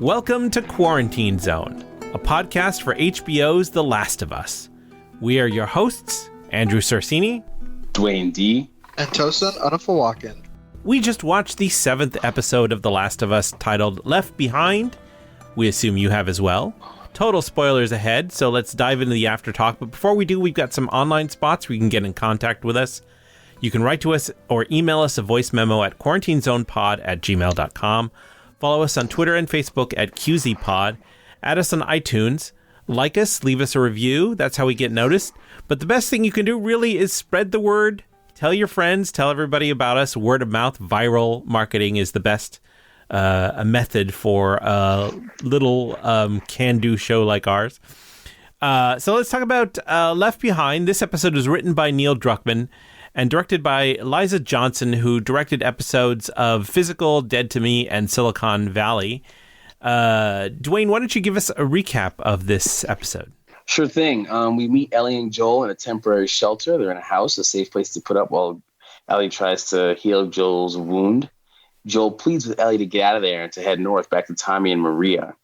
Welcome to Quarantine Zone, a podcast for HBO's The Last of Us. We are your hosts, Andrew Sorsini, Dwayne D, and Tosin Unafawakin. We just watched the 7th episode of The Last of Us titled Left Behind. We assume you have as well. Total spoilers ahead, so let's dive into the after talk. But before we do, we've got some online spots where you can get in contact with us. You can write to us or email us a voice memo at quarantinezonepod@gmail.com. Follow us on Twitter and Facebook at QZPod. Add us on iTunes. Like us, leave us a review. That's how we get noticed. But the best thing you can do really is spread the word. Tell your friends. Tell everybody about us. Word of mouth, viral marketing is the best method for a little can-do show like ours. So let's talk about Left Behind. This episode was written by Neil Druckmann and directed by Liza Johnson, who directed episodes of Physical, Dead to Me, and Silicon Valley. Dwayne, why don't you give us a recap of this episode? Sure thing. We meet Ellie and Joel in a temporary shelter. They're in a house, a safe place to put up while Ellie tries to heal Joel's wound. Joel pleads with Ellie to get out of there and to head north back to Tommy and Maria.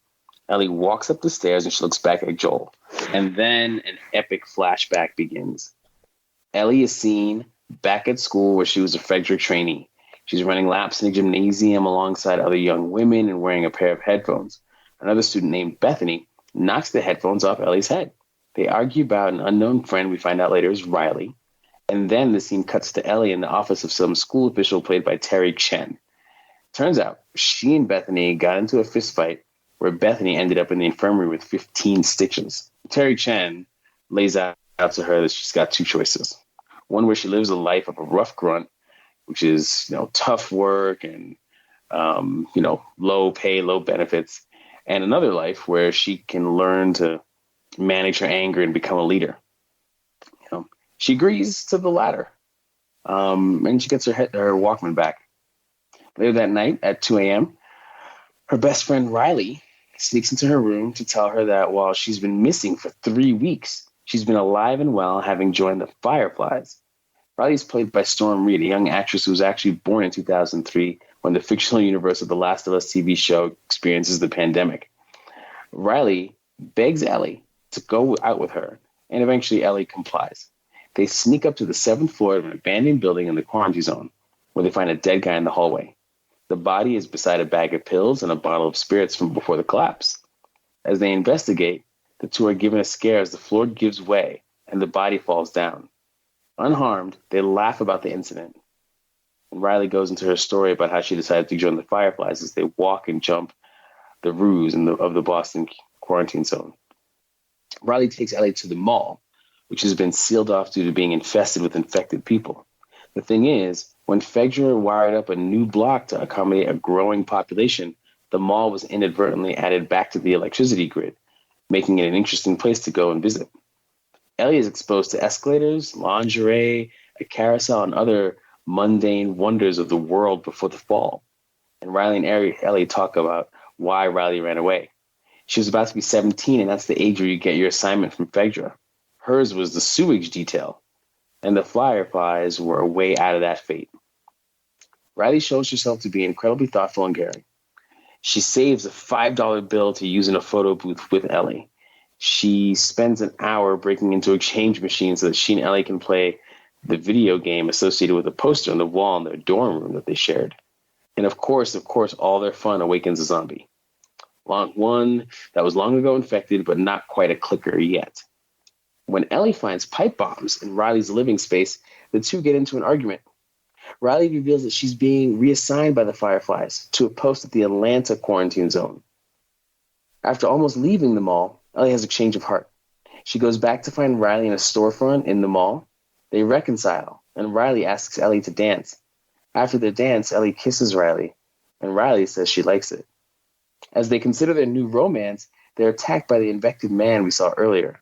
Ellie walks up the stairs and she looks back at Joel. And then an epic flashback begins. Ellie is seen back at school where she was a Frederick trainee. She's running laps in a gymnasium alongside other young women and wearing a pair of headphones. Another student named Bethany knocks the headphones off Ellie's head. They argue about an unknown friend we find out later is Riley. And then the scene cuts to Ellie in the office of some school official played by Terry Chen. Turns out she and Bethany got into a fist fight where Bethany ended up in the infirmary with 15 stitches. Terry Chen lays out to her that she's got two choices. One where she lives a life of a rough grunt, which is, tough work and, low pay, low benefits. And another life where she can learn to manage her anger and become a leader. She agrees to the latter. And she gets her Walkman back. Later that night at 2 a.m., her best friend Riley sneaks into her room to tell her that while she's been missing for 3 weeks, she's been alive and well, having joined the Fireflies. Riley's played by Storm Reid, a young actress who was actually born in 2003 when the fictional universe of The Last of Us TV show experiences the pandemic. Riley begs Ellie to go out with her, and eventually Ellie complies. They sneak up to the 7th floor of an abandoned building in the quarantine zone, where they find a dead guy in the hallway. The body is beside a bag of pills and a bottle of spirits from before the collapse. As they investigate, the two are given a scare as the floor gives way and the body falls down. Unharmed, they laugh about the incident. And Riley goes into her story about how she decided to join the Fireflies as they walk and jump the roofs of the Boston quarantine zone. Riley takes Ellie to the mall, which has been sealed off due to being infested with infected people. The thing is, when Fedra wired up a new block to accommodate a growing population, the mall was inadvertently added back to the electricity grid, making it an interesting place to go and visit. Ellie is exposed to escalators, lingerie, a carousel, and other mundane wonders of the world before the fall. And Riley and Ellie talk about why Riley ran away. She was about to be 17, and that's the age where you get your assignment from Fedra. Hers was the sewage detail, and the Fireflies were a way out of that fate. Riley shows herself to be incredibly thoughtful and caring. She saves a $5 bill to use in a photo booth with Ellie. She spends an hour breaking into exchange machines so that she and Ellie can play the video game associated with a poster on the wall in their dorm room that they shared. And of course, all their fun awakens a zombie. One that was long ago infected, but not quite a clicker yet. When Ellie finds pipe bombs in Riley's living space, the two get into an argument. Riley reveals that she's being reassigned by the Fireflies to a post at the Atlanta quarantine zone. After almost leaving the mall, Ellie has a change of heart. She goes back to find Riley in a storefront in the mall. They reconcile, and Riley asks Ellie to dance. After the dance, Ellie kisses Riley, and Riley says she likes it. As they consider their new romance, they're attacked by the infected man we saw earlier.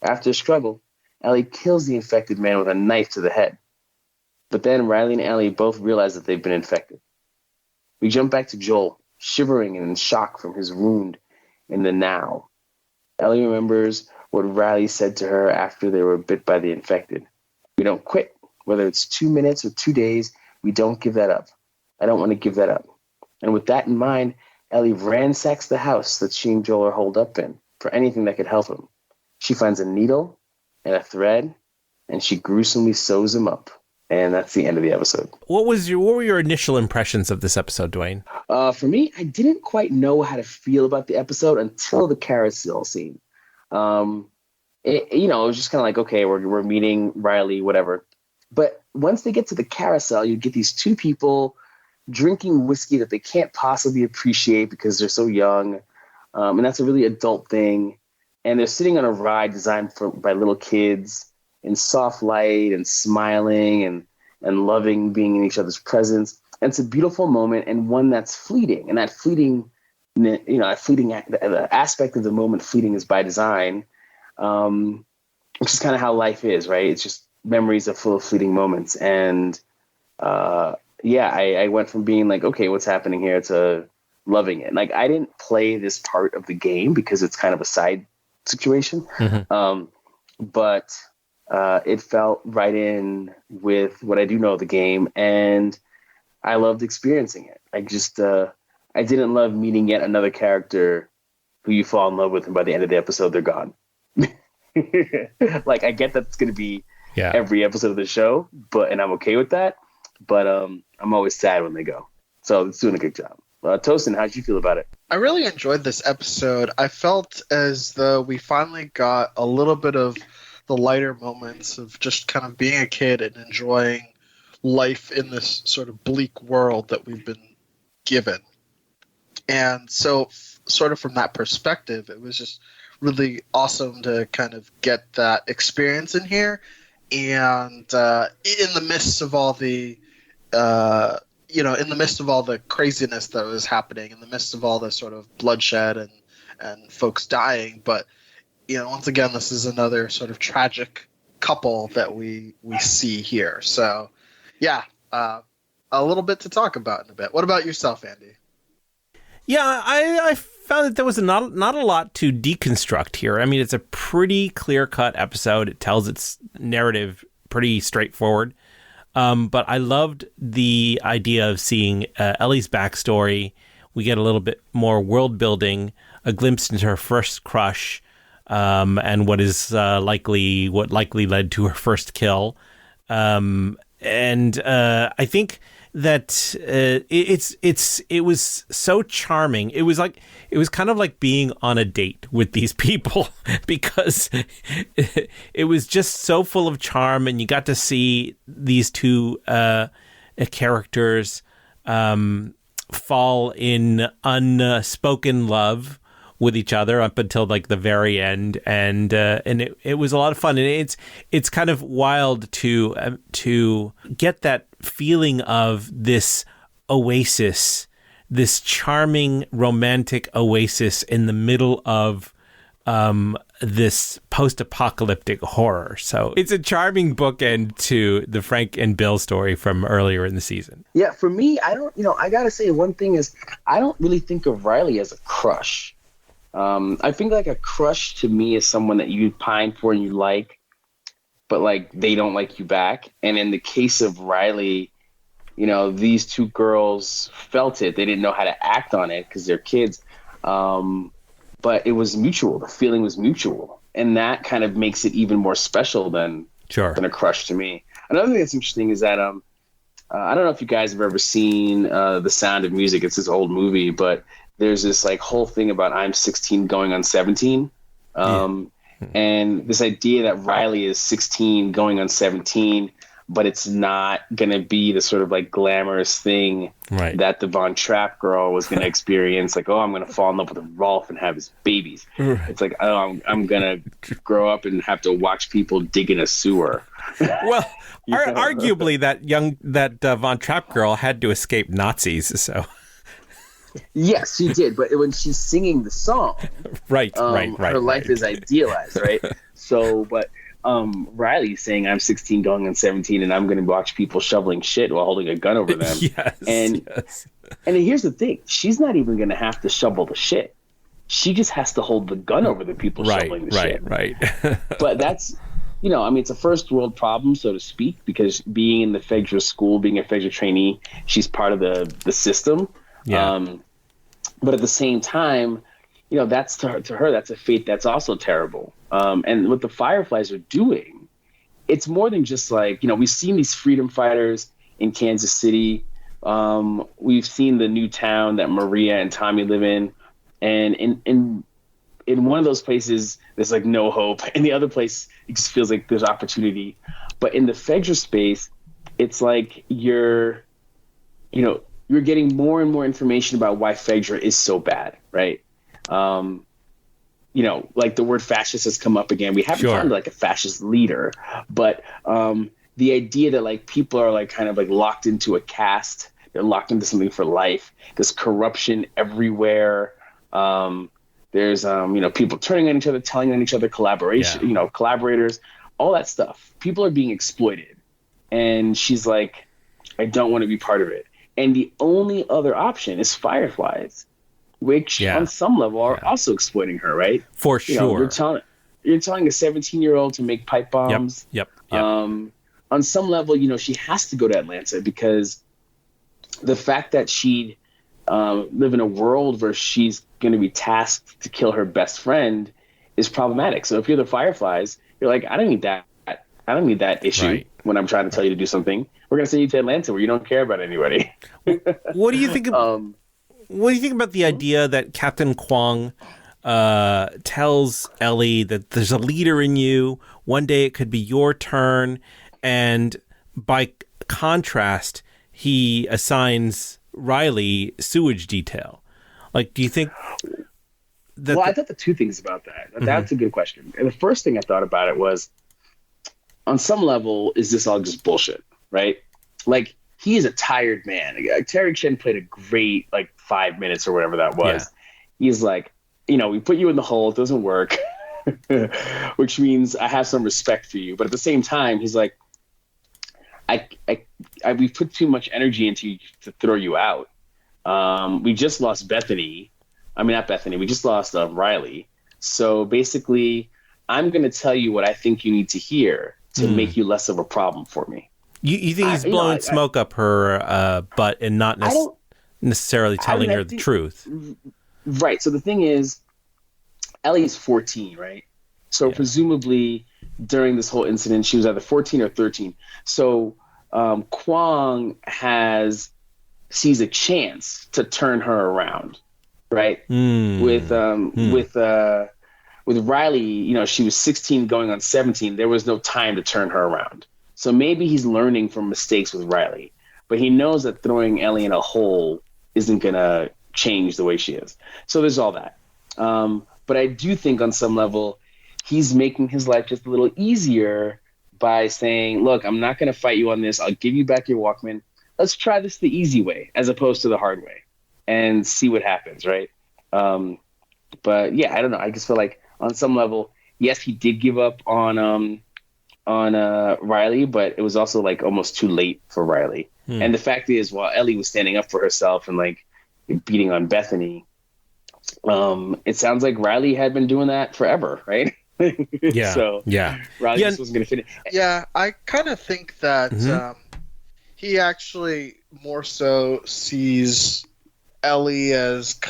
After a struggle, Ellie kills the infected man with a knife to the head. But then Riley and Ellie both realize that they've been infected. We jump back to Joel, shivering and in shock from his wound in the now. Ellie remembers what Riley said to her after they were bit by the infected. We don't quit. Whether it's 2 minutes or 2 days, we don't give that up. I don't want to give that up. And with that in mind, Ellie ransacks the house that she and Joel are holed up in for anything that could help him. She finds a needle and a thread, and she gruesomely sews him up. And that's the end of the episode. What were your initial impressions of this episode, Dwayne? For me, I didn't quite know how to feel about the episode until the carousel scene. It was just kind of like, okay, we're meeting Riley, whatever. But once they get to the carousel, you get these two people drinking whiskey that they can't possibly appreciate because they're so young. And that's a really adult thing. And they're sitting on a ride designed by little kids in soft light and smiling and loving being in each other's presence. And it's a beautiful moment and one that's fleeting. And that fleeting, the aspect of the moment fleeting is by design, which is kind of how life is, right? It's just memories are full of fleeting moments. And I went from being like, okay, what's happening here, to loving it. Like, I didn't play this part of the game because it's kind of a side situation. Mm-hmm. But it felt right in with what I do know of the game, and I loved experiencing it. I didn't love meeting yet another character who you fall in love with, and by the end of the episode, they're gone. Like, I get that's going to be every episode of the show, and I'm okay with that. But I'm always sad when they go. So it's doing a good job. Tosin, how'd you feel about it? I really enjoyed this episode. I felt as though we finally got a little bit of the lighter moments of just kind of being a kid and enjoying life in this sort of bleak world that we've been given. And so sort of from that perspective, it was just really awesome to kind of get that experience in here. And in the midst of all the in the midst of all the craziness that was happening, in the midst of all the sort of bloodshed and folks dying. But, once again, this is another sort of tragic couple that we see here. So, a little bit to talk about in a bit. What about yourself, Andy? Yeah, I found that there was not a lot to deconstruct here. I mean, it's a pretty clear-cut episode. It tells its narrative pretty straightforward. But I loved the idea of seeing Ellie's backstory. We get a little bit more world building, a glimpse into her first crush, and what likely led to her first kill. And I think that it was so charming. It was kind of like being on a date with these people because it was just so full of charm, and you got to see these two characters fall in unspoken love with each other up until like the very end, and it was a lot of fun, and it's kind of wild to get that feeling of this oasis, this charming romantic oasis in the middle of this post-apocalyptic horror. So it's a charming bookend to the Frank and Bill story from earlier in the season. Yeah, for me, I gotta say one thing is I don't really think of Riley as a crush. I think like a crush to me is someone that you pine for and you like, but like they don't like you back. And in the case of Riley, these two girls felt it. They didn't know how to act on it because they're kids. But it was mutual. The feeling was mutual. And that kind of makes it even more special than a crush to me. Another thing that's interesting is that I don't know if you guys have ever seen The Sound of Music. It's this old movie, but there's this like whole thing about I'm 16 going on 17. And this idea that Riley is 16 going on 17, but it's not going to be the sort of like glamorous thing that the Von Trapp girl was going to experience. Like, oh, I'm going to fall in love with Rolf and have his babies. Right. It's like, oh, I'm going to grow up and have to watch people dig in a sewer. Well, arguably that Von Trapp girl had to escape Nazis, so... Yes, she did. But when she's singing the song, her life is idealized, right? So, but Riley's saying I'm 16 going on 17 and I'm going to watch people shoveling shit while holding a gun over them. And here's the thing. She's not even going to have to shovel the shit. She just has to hold the gun over the people shoveling the shit. Right. But that's, it's a first world problem, so to speak, because being in the Fedra school, being a Fedra trainee, she's part of the system. Yeah. But at the same time, that's to her, that's a fate that's also terrible. And what the Fireflies are doing, it's more than just like, we've seen these freedom fighters in Kansas City. We've seen the new town that Maria and Tommy live in. And in one of those places, there's like no hope. In the other place, it just feels like there's opportunity. But in the Fedra space, it's like you're getting more and more information about why Fedra is so bad, right? Like the word fascist has come up again. We haven't found like a fascist leader, but the idea that like people are like kind of like locked into a caste, they're locked into something for life. There's corruption everywhere. There's people turning on each other, telling on each other, collaboration, collaborators, all that stuff. People are being exploited, and she's like, I don't want to be part of it. And the only other option is Fireflies, which on some level are also exploiting her, right? For sure. You're telling a 17-year-old to make pipe bombs. Yep. On some level, she has to go to Atlanta because the fact that she'd live in a world where she's going to be tasked to kill her best friend is problematic. So if you're the Fireflies, you're like, I don't need that. I don't need that issue when I'm trying to tell you to do something. We're going to send you to Atlanta where you don't care about anybody. What do you think? What do you think about the idea that Captain Kwong tells Ellie that there's a leader in you? One day it could be your turn, and by contrast, he assigns Riley sewage detail. Like, do you think that? Well, I thought the two things about that. That's a good question. And the first thing I thought about it was, on some level, is this all just bullshit, right? Like, he is a tired man. Terry Chen played a great, 5 minutes or whatever that was. Yeah. He's like, we put you in the hole. It doesn't work, which means I have some respect for you. But at the same time, he's like, we put too much energy into you to throw you out. We just lost Bethany. I mean, not Bethany. We just lost Riley. So basically, I'm going to tell you what I think you need to hear to make you less of a problem for me. You think he's blowing smoke up her butt and not necessarily telling her the truth? Right. So the thing is, Ellie's 14, right? So presumably during this whole incident, she was either 14 or 13. So Kwong sees a chance to turn her around, right? With Riley, she was 16 going on 17. There was no time to turn her around. So maybe he's learning from mistakes with Riley, but he knows that throwing Ellie in a hole isn't going to change the way she is. So there's all that. But I do think on some level, he's making his life just a little easier by saying, look, I'm not going to fight you on this. I'll give you back your Walkman. Let's try this the easy way as opposed to the hard way and see what happens, right? But yeah, I don't know. I just feel like on some level, yes, he did give up on Riley, but it was also almost too late for Riley. And the fact is, while Ellie was standing up for herself and beating on Bethany, it sounds like Riley had been doing that forever, right? Yeah. So Riley just wasn't going to fit it. Yeah, I kind of think that he actually more so sees Ellie as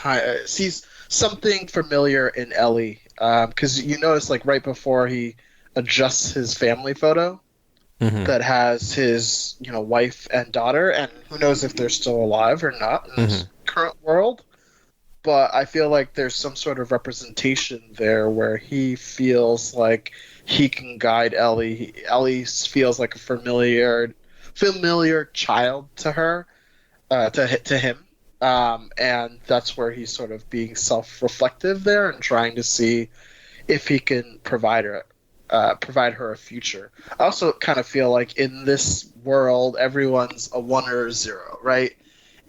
sees something familiar in Ellie, because you notice right before he adjusts his family photo that has his wife and daughter, and who knows if they're still alive or not in this current world. But I feel like there's some sort of representation there where he feels like he can guide Ellie. Ellie feels like a familiar child to her, to him. And that's where he's sort of being self-reflective there and trying to see if he can provide her a future. I also kind of feel like in this world, everyone's a 1 or a 0, right?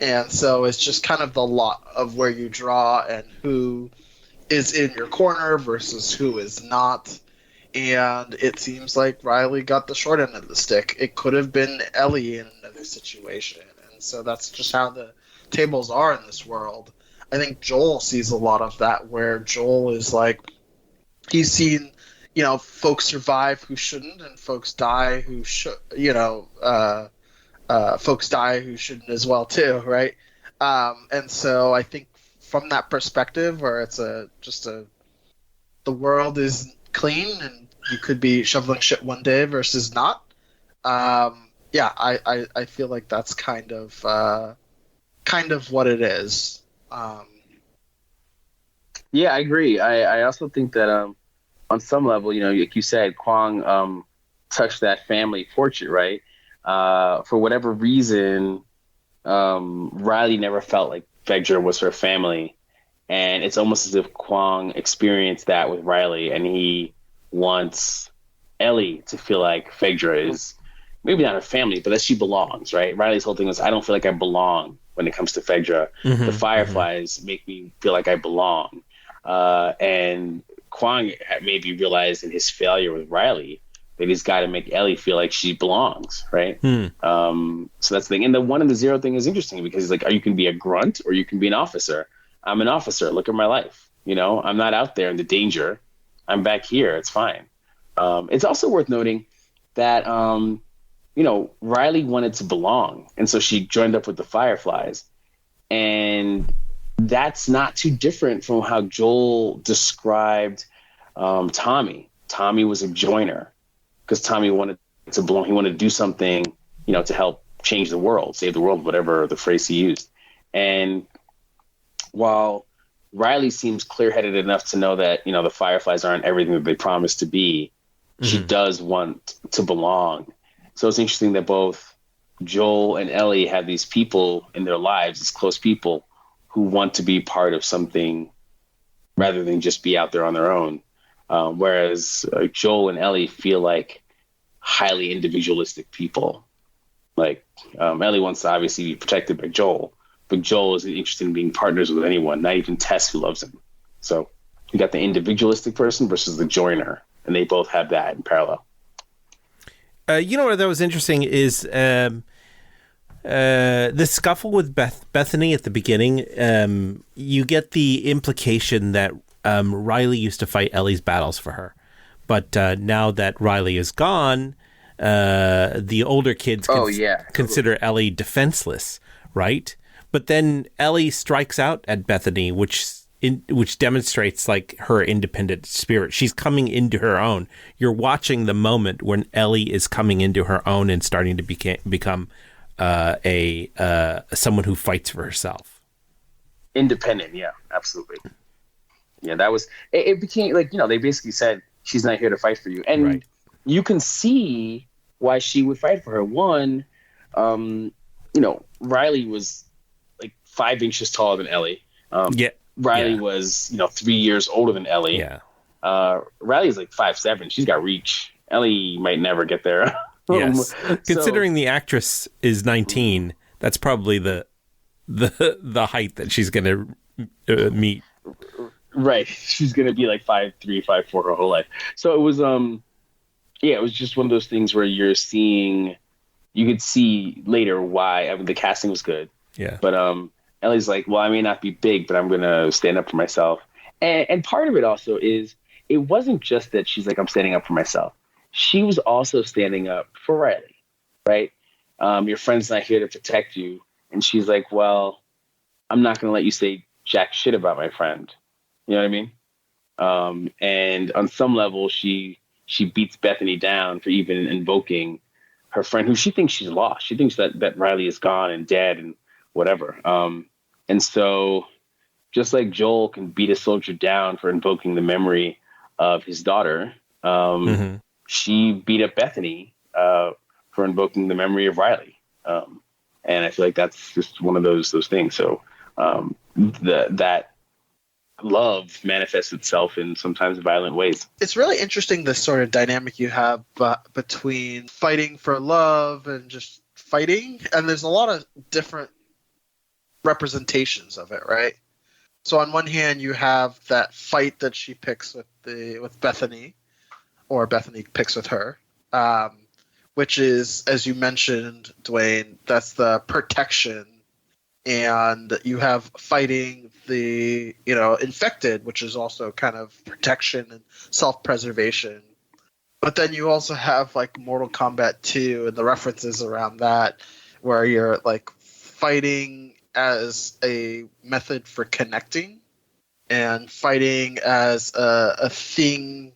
And so it's just kind of the lot of where you draw and who is in your corner versus who is not. And it seems like Riley got the short end of the stick. It could have been Ellie in another situation. And so that's just how the tables are in this world. I think Joel sees a lot of that, where Joel is he's seen, folks survive who shouldn't, and folks die who should, folks die who shouldn't as well too, right? And so I think from that perspective, where it's the world is clean and you could be shoveling shit one day versus not. Yeah, I feel like that's kind of what it is. Yeah, I agree. I also think that on some level, like you said, Kwang touched that family portrait, right? For whatever reason, Riley never felt like Vectra was her family. And it's almost as if Kwang experienced that with Riley, and he wants Ellie to feel like Vectra is maybe not her family, but that she belongs, right? Riley's whole thing was, I don't feel like I belong when it comes to Vectra. The Fireflies make me feel like I belong. And Kwang maybe realized in his failure with Riley that he's got to make Ellie feel like she belongs, right? So that's the thing. And the 1 and the 0 thing is interesting because he's like, you can be a grunt or you can be an officer. I'm an officer. Look at my life. I'm not out there in the danger. I'm back here. It's fine. It's also worth noting that, Riley wanted to belong. And so she joined up with the Fireflies. And that's not too different from how Joel described Tommy. Tommy was a joiner because Tommy wanted to belong. He wanted to do something, to help change the world, save the world, whatever the phrase he used. And while Riley seems clear-headed enough to know that, the Fireflies aren't everything that they promised to be, she does want to belong. So it's interesting that both Joel and Ellie have these people in their lives, these close people, who want to be part of something rather than just be out there on their own. Whereas Joel and Ellie feel like highly individualistic people. Like Ellie wants to obviously be protected by Joel, but Joel isn't interested in being partners with anyone, not even Tess, who loves him. So you got the individualistic person versus the joiner, and they both have that in parallel. What that was interesting is the scuffle with Bethany at the beginning. You get the implication that Riley used to fight Ellie's battles for her, but now that Riley is gone, the older kids consider Ellie defenseless, right? But then Ellie strikes out at Bethany, which demonstrates like her independent spirit. She's coming into her own. You're watching the moment when Ellie is coming into her own and starting to become someone who fights for herself. Independent, yeah, absolutely. Yeah, that was it. Became like they basically said she's not here to fight for you, and you can see why she would fight for her. One, Riley was like 5 inches taller than Ellie. Riley was 3 years older than Ellie. Yeah. Riley's like 5'7". She's got reach. Ellie might never get there. Yes. Considering the actress is 19, that's probably the height that she's going to meet. Right. She's going to be like 5'3", 5'4" her whole life. So it was it was just one of those things where you could see later why. I mean, the casting was good. Yeah. But Ellie's like, well, I may not be big, but I'm going to stand up for myself. And part of it also is, it wasn't just that she's like, I'm standing up for myself. She was also standing up for Riley, right? Your friend's not here to protect you. And she's like, well, I'm not going to let you say jack shit about my friend. You know what I mean? And on some level, she beats Bethany down for even invoking her friend, who she thinks she's lost. She thinks that Riley is gone and dead and whatever. And so just like Joel can beat a soldier down for invoking the memory of his daughter, she beat up Bethany for invoking the memory of Riley. And I feel like that's just one of those things. So that love manifests itself in sometimes violent ways. It's really interesting, this sort of dynamic you have between fighting for love and just fighting. And there's a lot of different representations of it, right? So on one hand, you have that fight that she picks with Bethany, or Bethany picks with her, which is, as you mentioned, Dwayne, that's the protection. And you have fighting the, infected, which is also kind of protection and self-preservation. But then you also have like Mortal Kombat 2 and the references around that, where you're like fighting as a method for connecting, and fighting as a thing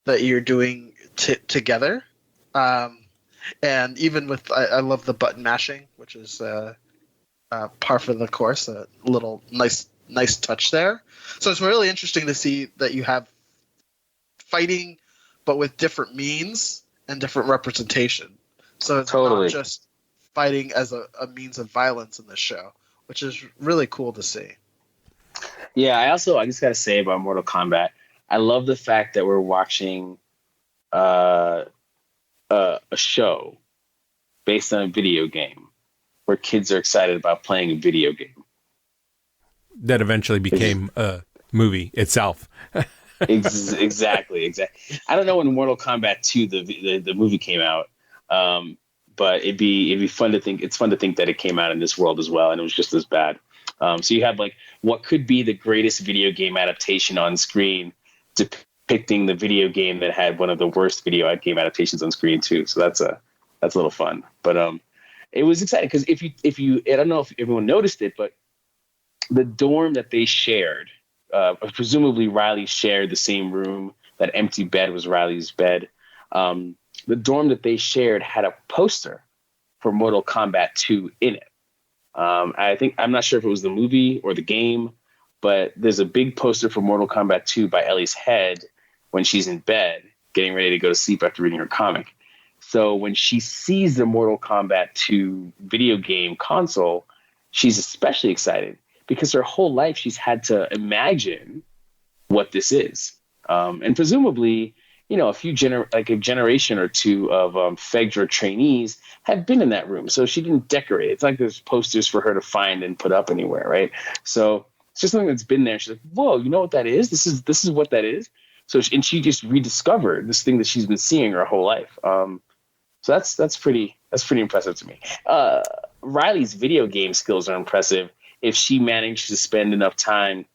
that you're doing together. And even with, I love the button mashing, which is par for the course. A little nice touch there. So it's really interesting to see that you have fighting, but with different means and different representation. So it's not just fighting as a means of violence in this show, which is really cool to see. Yeah, I just gotta say about Mortal Kombat, I love the fact that we're watching a show based on a video game where kids are excited about playing a video game that eventually became a movie itself. Exactly. I don't know when Mortal Kombat 2 the movie came out, but it'd be fun to think. It's fun to think that it came out in this world as well, and it was just as bad. So you have like what could be the greatest video game adaptation on screen, depicting the video game that had one of the worst video game adaptations on screen too. So that's a little fun. But it was exciting because if you I don't know if everyone noticed it, but the dorm that they shared, presumably Riley shared the same room. That empty bed was Riley's bed. The dorm that they shared had a poster for Mortal Kombat 2 in it. I'm not sure if it was the movie or the game, but there's a big poster for Mortal Kombat 2 by Ellie's head when she's in bed, getting ready to go to sleep after reading her comic. So when she sees the Mortal Kombat 2 video game console, she's especially excited because her whole life she's had to imagine what this is. And presumably, a generation or two of Fegdra trainees have been in that room. So she didn't decorate. It's like there's posters for her to find and put up anywhere, right? So it's just something that's been there. She's like, whoa, you know what that is? This is what that is. So she just rediscovered this thing that she's been seeing her whole life. So that's pretty impressive to me. Riley's video game skills are impressive if she managed to spend enough time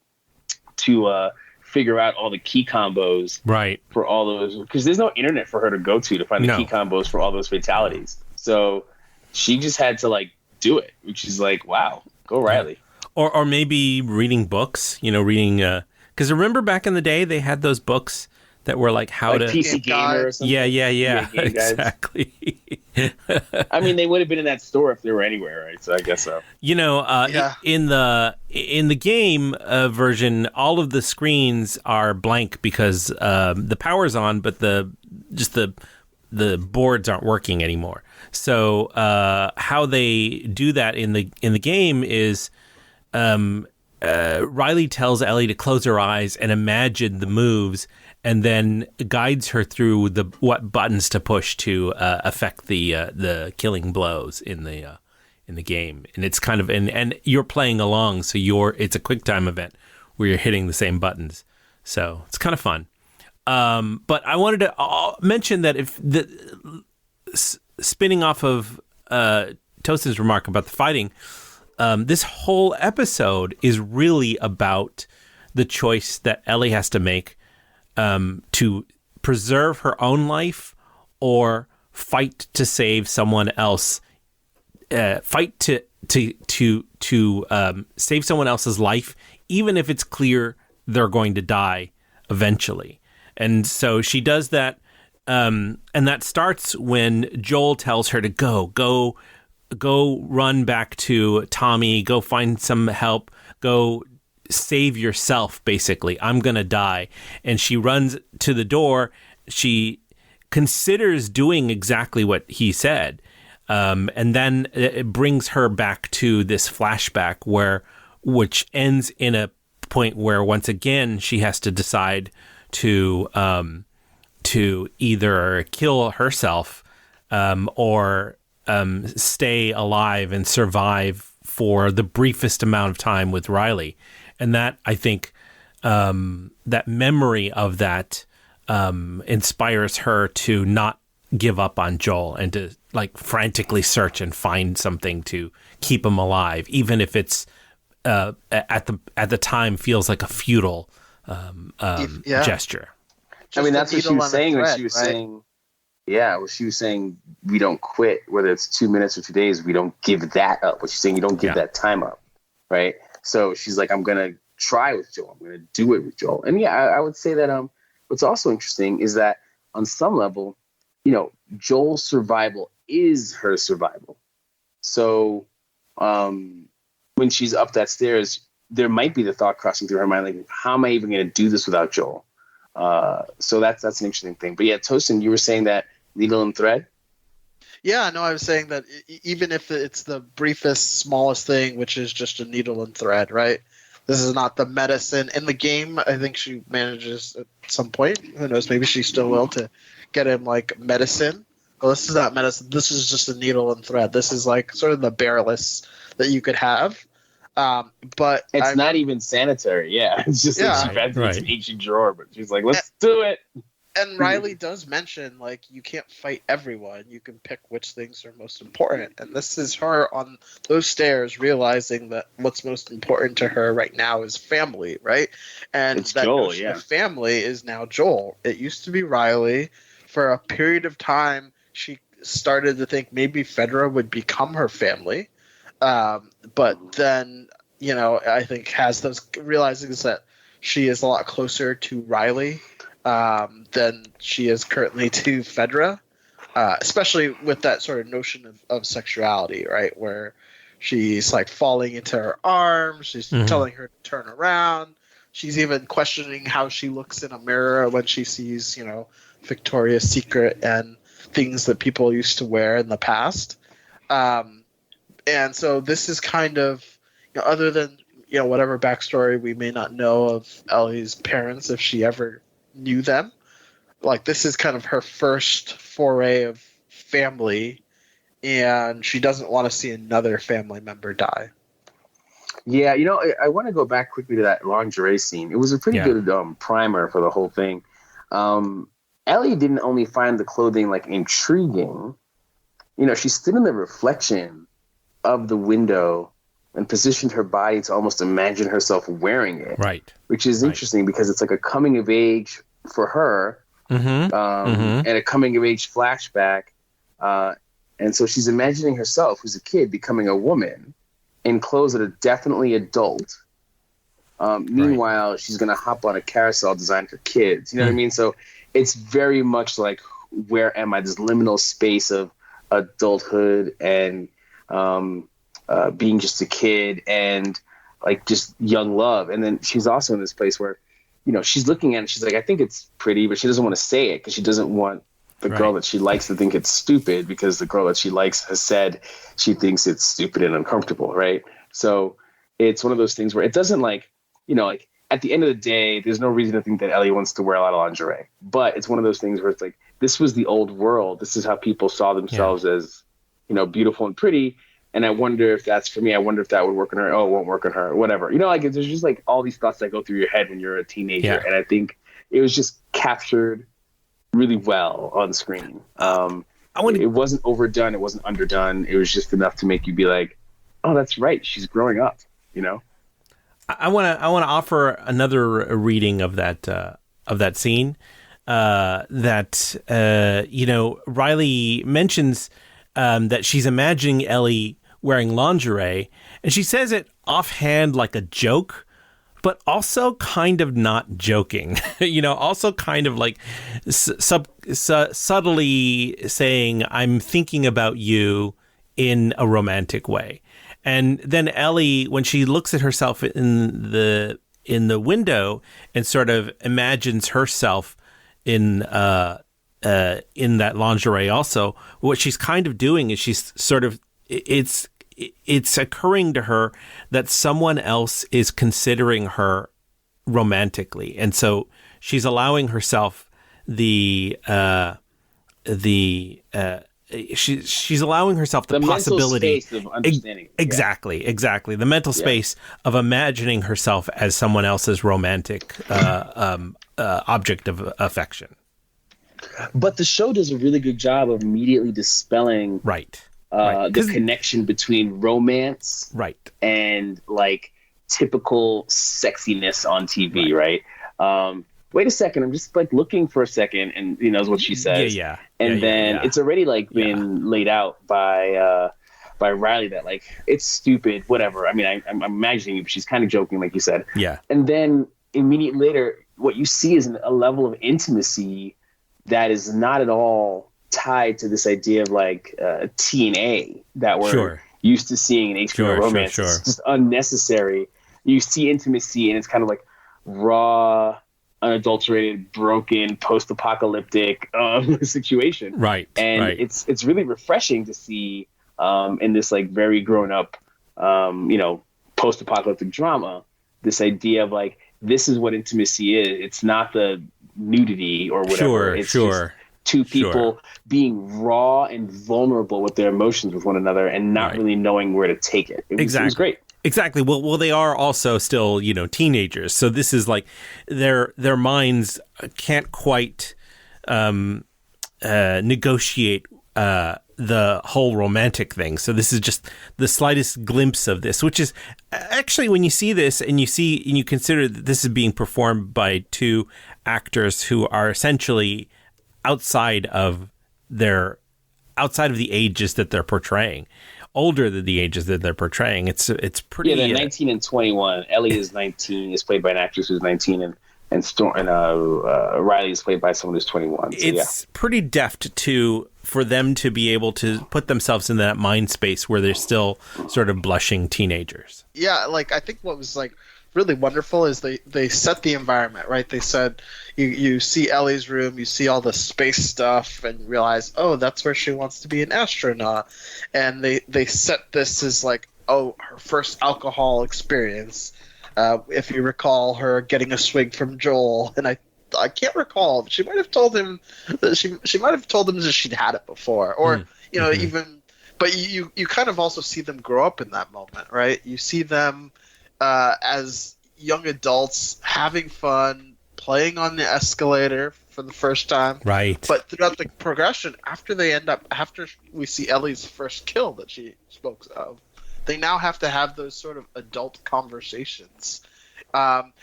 to figure out all the key combos right for all those, because there's no internet for her to go to find the key combos for all those fatalities. So she just had to do it, which is wow, go Riley. Or maybe reading books, reading, because remember back in the day they had those books that were how to PC Gamer or something. Yeah, exactly. I mean, they would have been in that store if they were anywhere, right? So I guess so. In the game version, all of the screens are blank because the power's on, but the boards aren't working anymore. So how they do that in the game is Riley tells Ellie to close her eyes and imagine the moves, and then guides her through what buttons to push to affect the killing blows in the game. And it's kind of and you're playing along, so it's a quick time event where you're hitting the same buttons. So it's kind of fun. But I wanted to mention that if spinning off of Tosin's remark about the fighting, this whole episode is really about the choice that Ellie has to make to preserve her own life or fight to save someone else. Fight to save someone else's life, even if it's clear they're going to die eventually. And so she does that, and that starts when Joel tells her to go run back to Tommy, go find some help, go save yourself, basically. I'm going to die. And she runs to the door. She considers doing exactly what he said. And then it brings her back to this flashback which ends in a point where once again she has to decide to either kill herself or stay alive and survive for the briefest amount of time with Riley. And that, I think, that memory of that inspires her to not give up on Joel and to frantically search and find something to keep him alive, even if it's at the time feels like a futile gesture. I mean, that's what she was saying when she was saying, well, she was saying we don't quit, whether it's 2 minutes or 2 days, we don't give that up. What she's saying, you don't give that time up. right? So she's like, I'm gonna try with Joel. I'm gonna do it with Joel. And yeah, I would say that what's also interesting is that on some level, Joel's survival is her survival. So when she's up that stairs, there might be the thought crossing through her mind, like, how am I even going to do this without Joel? So that's an interesting thing. But yeah, Tosin, you were saying that needle and thread? Yeah, no, I was saying that even if it's the briefest, smallest thing, which is just a needle and thread, right? This is not the medicine. In the game, I think she manages at some point, who knows, maybe she still will, to get him, like, medicine. Well, this is not medicine. This is just a needle and thread. This is, like, sort of the bareless that you could have. But it's not even sanitary. Yeah, it's just like she finds an ancient drawer, but she's like, let's do it. And Riley does mention, like, you can't fight everyone. You can pick which things are most important. And this is her on those stairs realizing that what's most important to her right now is family, right? And it's that Joel, notion of family is now Joel. It used to be Riley. For a period of time, she started to think maybe Fedra would become her family. But then, I think has those realizings that she is a lot closer to Riley than she is currently to Fedra, especially with that sort of notion of sexuality, right? Where she's like falling into her arms, she's telling her to turn around. She's even questioning how she looks in a mirror when she sees, Victoria's Secret and things that people used to wear in the past. And so this is kind of, other than, whatever backstory we may not know of Ellie's parents, if she ever knew them, like, this is kind of her first foray of family, and she doesn't want to see another family member die. Yeah, I want to go back quickly to that lingerie scene. It was a pretty good primer for the whole thing. Ellie didn't only find the clothing, like, intriguing. She stood in the reflection of the window and positioned her body to almost imagine herself wearing it. Right. Which is interesting because it's like a coming of age for her, and a coming of age flashback. And so she's imagining herself, who's a kid, becoming a woman in clothes that are definitely adult. Meanwhile, she's going to hop on a carousel designed for kids. You know what I mean? So it's very much like, where am I? This liminal space of adulthood and being just a kid and, like, just young love. And then she's also in this place where, she's looking at it. She's like, I think it's pretty, but she doesn't want to say it because she doesn't want the girl that she likes to think it's stupid, because the girl that she likes has said she thinks it's stupid and uncomfortable. Right. So it's one of those things where it doesn't, like, like, at the end of the day, there's no reason to think that Ellie wants to wear a lot of lingerie, but it's one of those things where it's like, this was the old world. This is how people saw themselves as, beautiful and pretty. And I wonder if that's for me. I wonder if that would work on her. Oh, it won't work on her. Whatever. Like, there's just, like, all these thoughts that go through your head when you're a teenager. Yeah. And I think it was just captured really well on screen. It wasn't overdone. It wasn't underdone. It was just enough to make you be like, oh, that's right. She's growing up, I want to offer another reading of that scene. Riley mentions that she's imagining Ellie wearing lingerie, and she says it offhand like a joke, but also kind of not joking. Also kind of like subtly saying, I'm thinking about you in a romantic way. And then Ellie, when she looks at herself in the window and sort of imagines herself in that lingerie also, what she's kind of doing is she's sort of, it's occurring to her that someone else is considering her romantically. And so she's allowing herself she's allowing herself the possibility, mental space of understanding. Exactly. The mental space of imagining herself as someone else's romantic object of affection. But the show does a really good job of immediately dispelling the connection between romance and, like, typical sexiness on TV, right? Wait a second, I'm just, like, looking for a second, and is what she says. And then it's already, like, been laid out by by Riley that like it's stupid, whatever. I mean, I'm imagining it, but she's kind of joking, like you said. Yeah. And then immediately later, what you see is a level of intimacy that is not at all tied to this idea of like TNA that we're used to seeing in HBO romance. It's just unnecessary. You see intimacy, and it's kind of like raw, unadulterated, broken, post-apocalyptic situation. Right. And it's really refreshing to see in this like very grown up, post-apocalyptic drama, this idea of like, this is what intimacy is. It's not the nudity or whatever. It's just two people being raw and vulnerable with their emotions with one another and not really knowing where to take it. It was great. Exactly. Well, they are also still, teenagers. So this is like their minds can't quite negotiate the whole romantic thing. So this is just the slightest glimpse of this, which is actually, when you see this and you consider that this is being performed by two actors who are essentially outside of the ages that they're portraying. Older than the ages that they're portraying. It's pretty. Yeah, they're 19 and 21. Ellie is 19. Is played by an actress who's 19, and Riley is played by someone who's 21. So, it's pretty deft for them to be able to put themselves in that mind space where they're still sort of blushing teenagers. Yeah, like I think what was like really wonderful is they set the environment, right? They said you see Ellie's room, you see all the space stuff, and realize, oh, that's where she wants to be an astronaut. And they set this as like, oh, her first alcohol experience. If you recall her getting a swig from Joel, and I can't recall, she might have told him that she might have told him that she'd had it before, or even. But you kind of also see them grow up in that moment, right? You see them as young adults having fun, playing on the escalator for the first time. Right. But throughout the progression, after we see Ellie's first kill that she spoke of, they now have to have those sort of adult conversations, and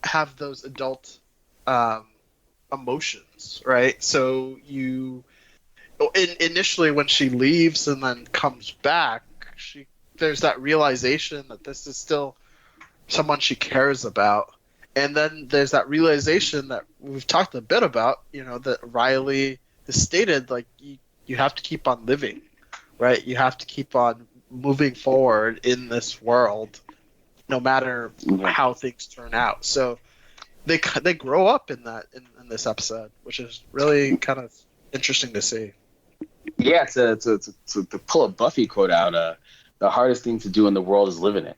have those adult emotions, right? So initially when she leaves and then comes back, there's that realization that this is still someone she cares about. And then there's that realization that we've talked a bit about, that Riley has stated, like, you have to keep on living, right? You have to keep on moving forward in this world, no matter how things turn out. So they grow up in this episode, which is really kind of interesting to see. Yeah, to pull a Buffy quote out, the hardest thing to do in the world is live in it,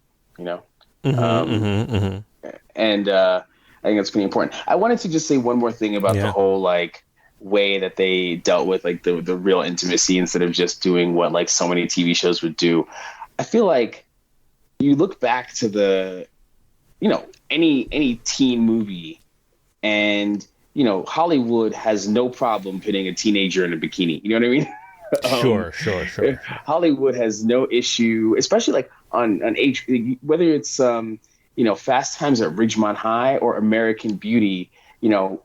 And I think that's pretty important. I wanted to just say one more thing about the whole like way that they dealt with like the real intimacy instead of just doing what like so many TV shows would do. I feel like you look back to the, any teen movie, and Hollywood has no problem putting a teenager in a bikini. You know what I mean? Sure. Hollywood has no issue, especially like on whether it's Fast Times at Ridgemont High or American Beauty. The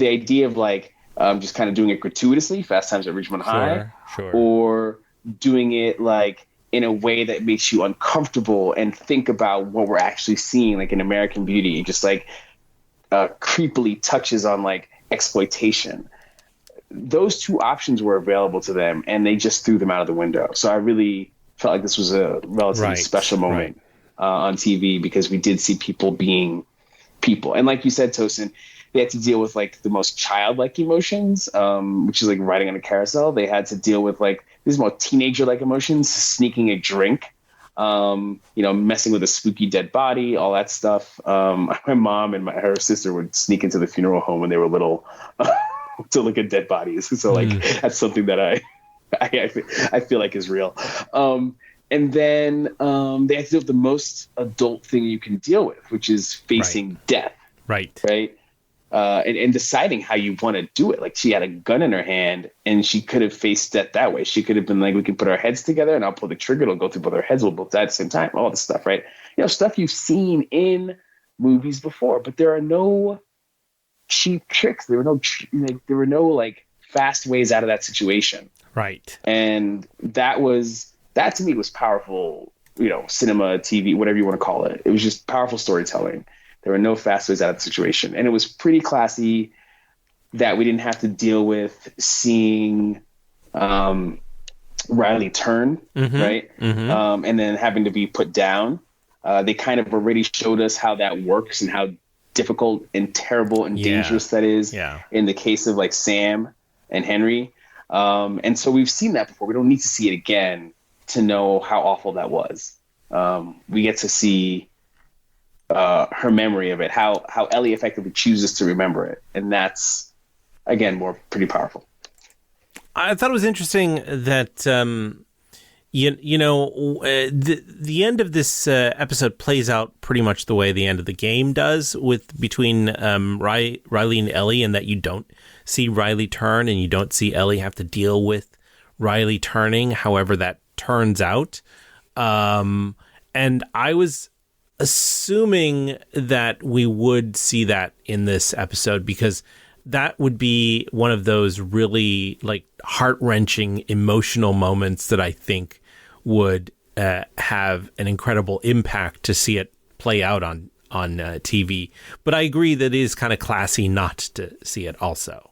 idea of like just kind of doing it gratuitously, Fast Times at Ridgemont High, or doing it like in a way that makes you uncomfortable and think about what we're actually seeing, like in American Beauty, just like creepily touches on like exploitation. Those two options were available to them, and they just threw them out of the window. So I really felt like this was a relatively special moment on TV, because we did see people being people. And like you said, Tosin, they had to deal with like the most childlike emotions, which is like riding on a carousel. They had to deal with like these more teenager-like emotions, sneaking a drink, messing with a spooky dead body, all that stuff. My mom and her sister would sneak into the funeral home when they were little to look at dead bodies. So like that's something that I feel like is real. And then they have to deal with the most adult thing you can deal with, which is facing death. Right. And deciding how you want to do it. Like, she had a gun in her hand, and she could have faced death that way. She could have been like, we can put our heads together, and I'll pull the trigger. It'll go through both our heads. We'll both die at the same time. All this stuff, right? Stuff you've seen in movies before. But there are no cheap tricks. There were no like fast ways out of that situation. Right. And that to me was powerful, cinema, TV, whatever you want to call it. It was just powerful storytelling. There were no fast ways out of the situation. And it was pretty classy that we didn't have to deal with seeing Riley turn, right? Mm-hmm. And then having to be put down. They kind of already showed us how that works and how difficult and terrible and dangerous that is in the case of like Sam and Henry. And so we've seen that before. We don't need to see it again to know how awful that was. We get to see her memory of it, how Ellie effectively chooses to remember it. And that's, again, pretty powerful. I thought it was interesting that, the end of this episode plays out pretty much the way the end of the game does between Riley and Ellie, and that you don't see Riley turn and you don't see Ellie have to deal with Riley turning, however that turns out. And I was assuming that we would see that in this episode, because that would be one of those really like heart-wrenching emotional moments that I think would have an incredible impact to see it play out on TV. But I agree that it is kind of classy not to see it also.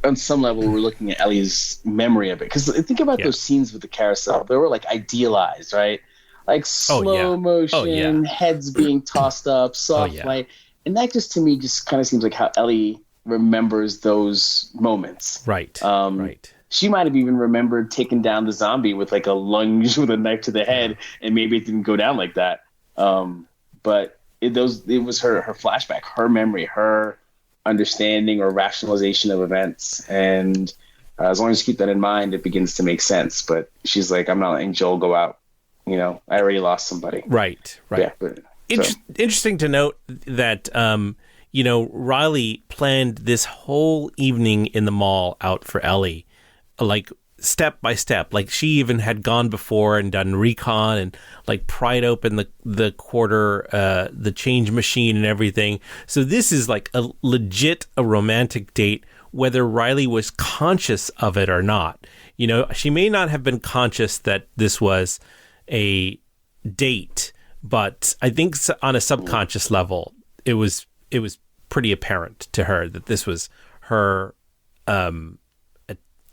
On some level, we're looking at Ellie's memory of it. Because think about those scenes with the carousel. They were like idealized, right? Like slow motion, heads being tossed up, soft light. And that just, to me, just kind of seems like how Ellie remembers those moments. Right, right. She might have even remembered taking down the zombie with like a lunge with a knife to the head, and maybe it didn't go down like that. But it was her flashback, her memory, her understanding or rationalization of events. And as long as you keep that in mind, it begins to make sense. But she's like, I'm not letting Joel go out. I already lost somebody. Right. Yeah, but, interesting to note that, Riley planned this whole evening in the mall out for Ellie, like step by step. Like she even had gone before and done recon and like pried open the quarter, the change machine and everything. So this is like a romantic date, whether Riley was conscious of it or not. She may not have been conscious that this was a date, but I think on a subconscious level, it was pretty apparent to her that this was her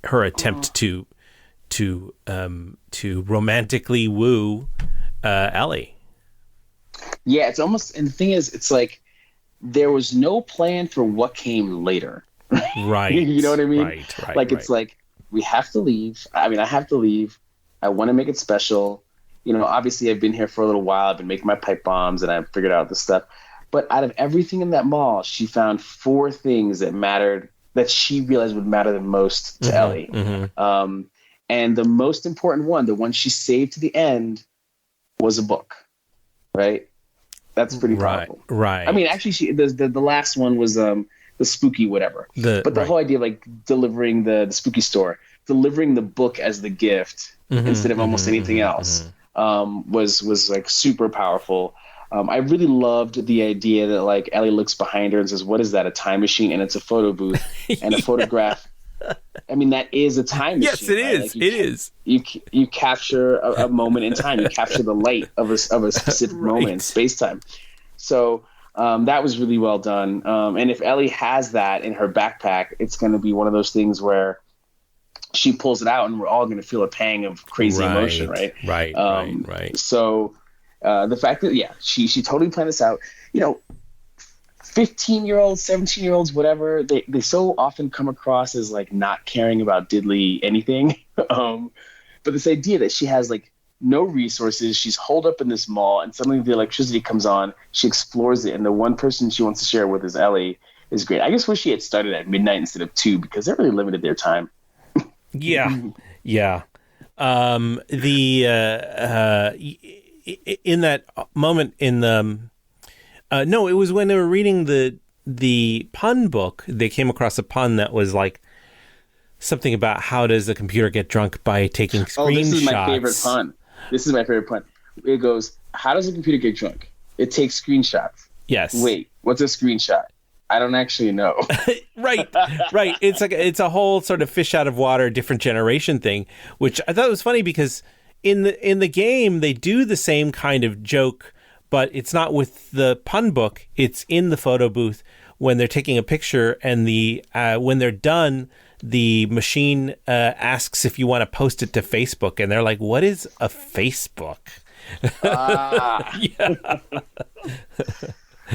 attempt to romantically woo Ellie. Yeah, it's almost, and the thing is, it's like there was no plan for what came later. Right. You know what I mean? Right. Like it's like we have to leave. I have to leave. I want to make it special. Obviously I've been here for a little while. I've been making my pipe bombs and I've figured out this stuff. But out of everything in that mall, she found 4 things that mattered, that she realized would matter the most to Ellie. Mm-hmm. And the most important one, the one she saved to the end, was a book. Right? That's pretty powerful. Right. I mean, actually, the last one was the spooky whatever. But the whole idea of like delivering the spooky store, delivering the book as the gift instead of almost anything else, was like super powerful. I really loved the idea that like Ellie looks behind her and says, "What is that? A time machine?" And it's a photo booth and a photograph. I mean, that is a time machine. Yes, it is. Like it is. You capture a moment in time. You capture the light of a specific moment in space time. So that was really well done. And if Ellie has that in her backpack, it's going to be one of those things where she pulls it out and we're all going to feel a pang of crazy emotion, right? Right. So the fact that, she totally planned this out. 15-year-olds, 17-year-olds, whatever, they so often come across as like not caring about diddly anything. But this idea that she has like no resources, she's holed up in this mall, and suddenly the electricity comes on, she explores it, and the one person she wants to share it with is Ellie, is great. I just wish she had started at midnight instead of 2, because that really limited their time. Yeah. In that moment in the no, it was when they were reading the pun book, they came across a pun that was like something about how does the computer get drunk by taking screenshots. Oh, this is my favorite pun. It goes, how does a computer get drunk? It takes screenshots. Yes. Wait, what's a screenshot? I don't actually know. Right. It's a whole sort of fish out of water, different generation thing, which I thought was funny because in the game they do the same kind of joke, but it's not with the pun book. It's in the photo booth when they're taking a picture, and when they're done, the machine asks if you want to post it to Facebook, and they're like, "What is a Facebook?" Yeah.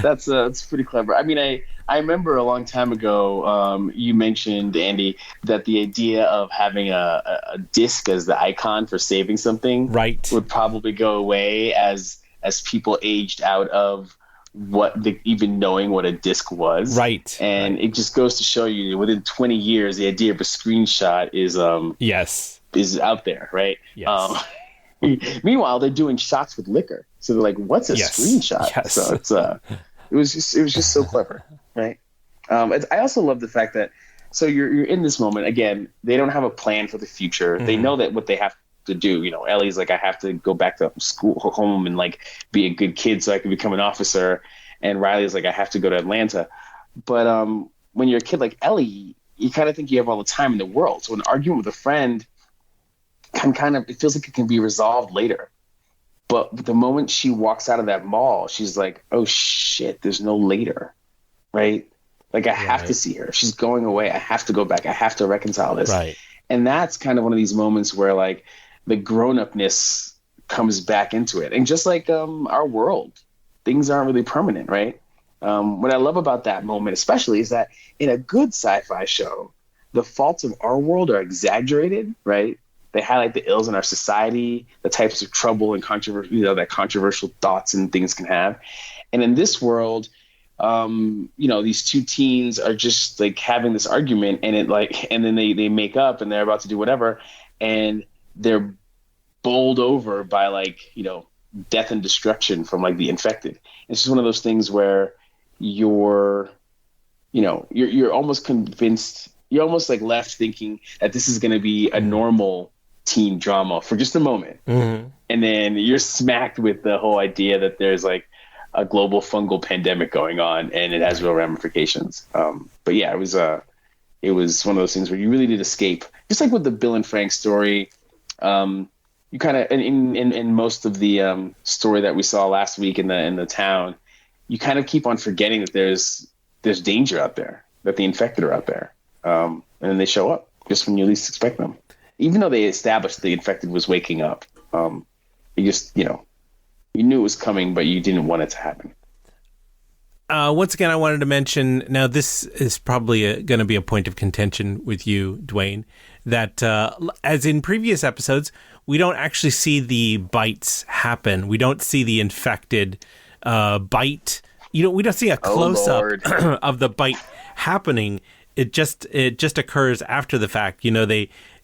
That's pretty clever. I mean, I remember a long time ago, you mentioned, Andy, that the idea of having a disc as the icon for saving something would probably go away as people aged out of even knowing what a disc was. Right. And it just goes to show you, within 20 years, the idea of a screenshot is out there, right? Yes. Meanwhile, they're doing shots with liquor, so they're like, "What's a screenshot?" Yes. So it's it was just so clever, right? I also love the fact that you're in this moment again. They don't have a plan for the future. Mm-hmm. They know that what they have to do. You know, Ellie's like, "I have to go back to home and like be a good kid so I can become an officer," and Riley's like, "I have to go to Atlanta." But when you're a kid like Ellie, you kind of think you have all the time in the world. So an argument with a friend it feels like it can be resolved later. But the moment she walks out of that mall, she's like, "Oh shit, there's no later." Right? Like, I have to see her. She's going away. I have to go back. I have to reconcile this. Right. And that's kind of one of these moments where like the grown-upness comes back into it. And just like our world, things aren't really permanent, right? What I love about that moment especially is that in a good sci-fi show, the faults of our world are exaggerated, right? They highlight the ills in our society, the types of trouble and controversy, that controversial thoughts and things can have. And in this world, these two teens are just like having this argument, and then they make up and they're about to do whatever, and they're bowled over by death and destruction from like the infected. It's just one of those things where you're almost convinced, you're almost like left thinking that this is going to be a normal teen drama for just a moment. Mm-hmm. And then you're smacked with the whole idea that there's like a global fungal pandemic going on and it has real ramifications. But yeah, it was one of those things where you really did escape, just like with the Bill and Frank story. You kind of, in most of the story that we saw last week in the town, you kind of keep on forgetting that there's danger out there, that the infected are out there. And then they show up just when you least expect them. Even though they established the infected was waking up, you just, you knew it was coming, but you didn't want it to happen. Once again, I wanted to mention, now this is probably going to be a point of contention with you, Dwayne, that as in previous episodes, we don't actually see the bites happen. We don't see the infected bite. We don't see a close-up of the bite happening. It just occurs after the fact.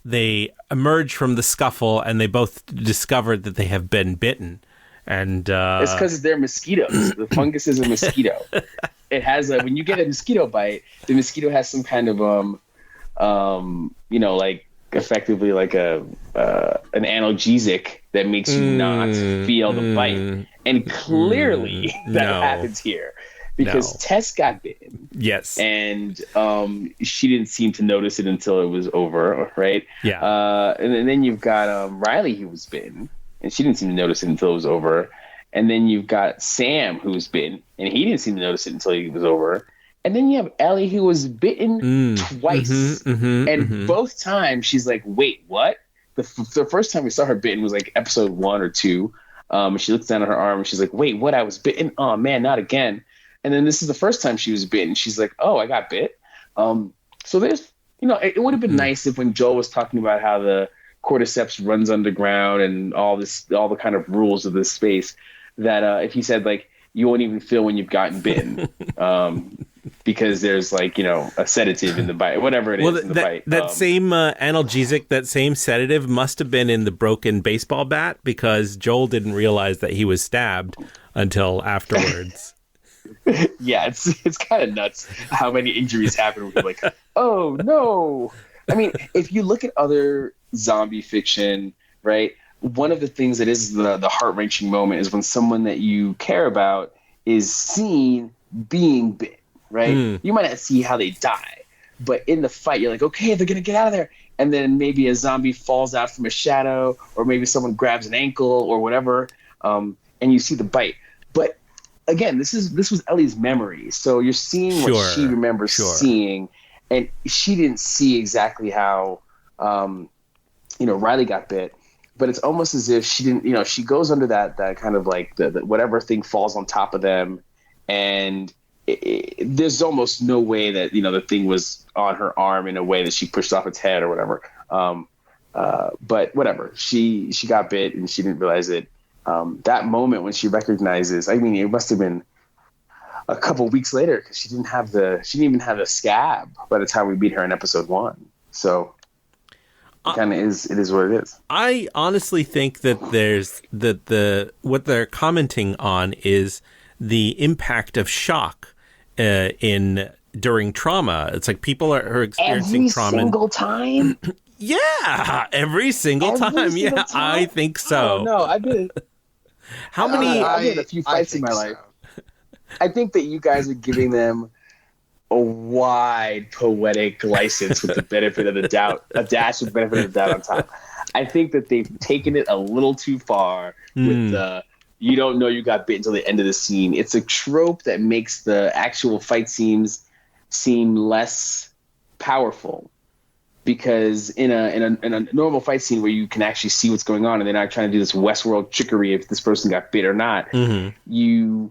They emerge from the scuffle and they both discover that they have been bitten. And it's because they're mosquitoes. The fungus is a mosquito. It has when you get a mosquito bite, the mosquito has some kind of effectively like an analgesic that makes you not feel the bite. And clearly that happens here. Because Tess got bitten. Yes. And she didn't seem to notice it until it was over, right? Yeah. And then you've got Riley, who was bitten, and she didn't seem to notice it until it was over. And then you've got Sam, who was bitten, and he didn't seem to notice it until it was over. And then you have Ellie, who was bitten twice. And both times she's like, "Wait, what?" The first time we saw her bitten was like episode 1 or 2. And she looks down at her arm and she's like, "Wait, what? I was bitten? Oh man, not again." And then this is the first time she was bitten. She's like, "Oh, I got bit." So there's, it would have been nice if when Joel was talking about how the cordyceps runs underground and all the kind of rules of this space, that if he said like, you won't even feel when you've gotten bitten, because there's like, a sedative in the bite, whatever it is in the bite. That same analgesic, that same sedative must have been in the broken baseball bat, because Joel didn't realize that he was stabbed until afterwards. Yeah, it's kind of nuts how many injuries happen where you're like, oh no. I mean, if you look at other zombie fiction, right, one of the things that is the heart-wrenching moment is when someone that you care about is seen being bit, right? You might not see how they die, but in the fight, you're like, okay, they're gonna get out of there. And then maybe a zombie falls out from a shadow, or maybe someone grabs an ankle or whatever, and you see the bite. But again, this was Ellie's memory, so you're seeing what she remembers seeing, and she didn't see exactly how Riley got bit. But it's almost as if she didn't, she goes under that kind of like the whatever thing falls on top of them, and there's almost no way that the thing was on her arm in a way that she pushed off its head or whatever. But whatever, she got bit and she didn't realize it. That moment when she recognizes, it must have been a couple weeks later, because she didn't even have the scab by the time we meet her in episode 1. So it is what it is. I honestly think that there's what they're commenting on is the impact of shock during trauma. It's like people are experiencing trauma every single time. Yeah, every single time. Yeah, I think so. Oh, no, I've been. How many? I've had a few fights in my life. I think that you guys are giving them a wide poetic license with the benefit of the doubt, a dash of benefit of the doubt on top. I think that they've taken it a little too far with the you don't know you got bit until the end of the scene. It's a trope that makes the actual fight scenes seem less powerful, because in a normal fight scene where you can actually see what's going on and they're not trying to do this Westworld trickery if this person got bit or not, you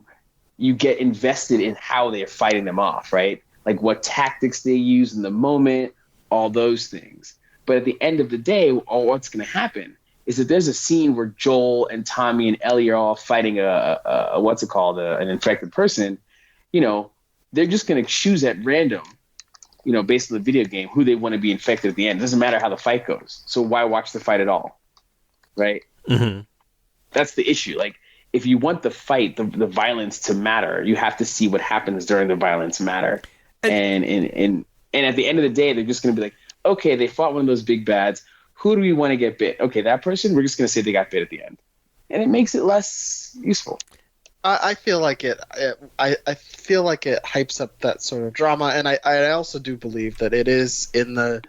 get invested in how they're fighting them off, right? Like what tactics they use in the moment, all those things. But at the end of the day, what's going to happen is that there's a scene where Joel and Tommy and Ellie are all fighting an infected person. They're just going to choose at random, based on the video game, who they want to be infected at the end. It doesn't matter how the fight goes. So why watch the fight at all? Right? Mm-hmm. That's the issue. Like, if you want the fight, the violence to matter, you have to see what happens during the violence matter. And at the end of the day, they're just going to be like, okay, they fought one of those big bads. Who do we want to get bit? Okay, that person, we're just going to say they got bit at the end. And it makes it less useful. I feel like it. I feel like it hypes up that sort of drama, and I also do believe that it is in the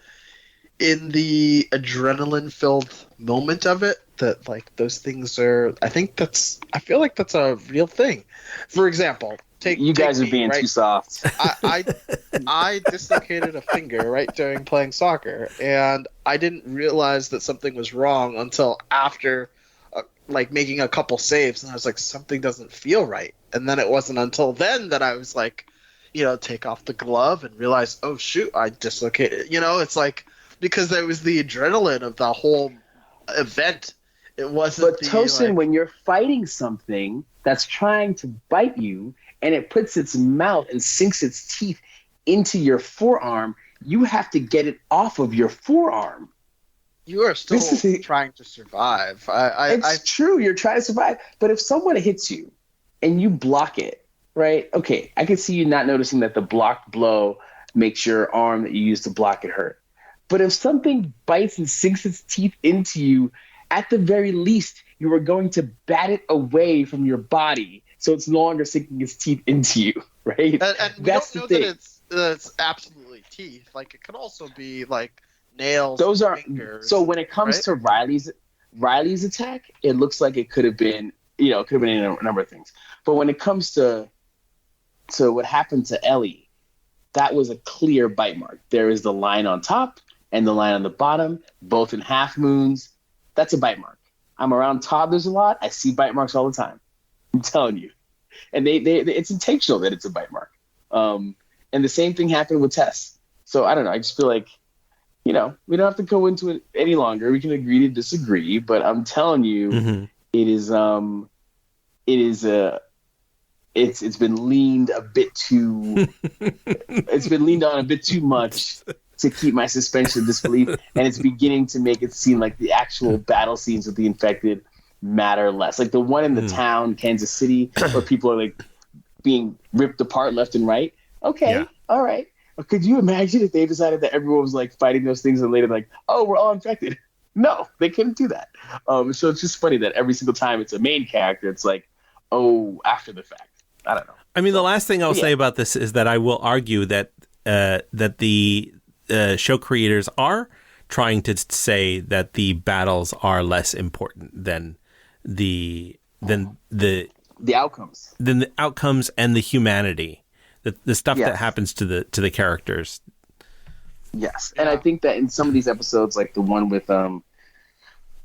adrenaline-filled moment of it that like those things are. I feel like that's a real thing. For example, you guys are being too soft. I dislocated a finger right during playing soccer, and I didn't realize that something was wrong until after. Like making a couple saves, and I was like, something doesn't feel right. And then it wasn't until then that I was like, take off the glove and realize, oh shoot, I dislocated. It's like, because there was the adrenaline of the whole event. It wasn't. But Tosin, when you're fighting something that's trying to bite you and it puts its mouth and sinks its teeth into your forearm, you have to get it off of your forearm. You are still trying to survive. It's true. You're trying to survive. But if someone hits you and you block it, right? Okay, I can see you not noticing that the blocked blow makes your arm that you use to block it hurt. But if something bites and sinks its teeth into you, at the very least, you are going to bat it away from your body so it's no longer sinking its teeth into you, right? And we don't know that it's absolutely teeth. Like, it could also be like nails. Those are fingers, so when it comes to Riley's attack, it looks like it could have been a number of things. But when it comes to what happened to Ellie, that was a clear bite mark. There is the line on top and the line on the bottom, both in half moons. That's a bite mark. I'm around toddlers a lot. I see bite marks all the time. I'm telling you, and they it's intentional that it's a bite mark. And the same thing happened with Tess. So I don't know. I just feel like. We don't have to go into it any longer. We can agree to disagree, but I'm telling you, it's been leaned a bit too. It's been leaned on a bit too much to keep my suspension of disbelief, and it's beginning to make it seem like the actual battle scenes with the infected matter less. Like the one in the town, Kansas City, where people are like being ripped apart left and right. Okay, all right. Could you imagine if they decided that everyone was like fighting those things and later like, oh, we're all infected? No, they couldn't do that. So it's just funny that every single time it's a main character, it's like, oh, after the fact. I don't know. I mean, the last thing I'll Yeah. say about this is that I will argue that that the show creators are trying to say that the battles are less important than the outcomes. And the humanity, the stuff Yes. that happens to the characters. Yes, and I think that in some of these episodes, like the one with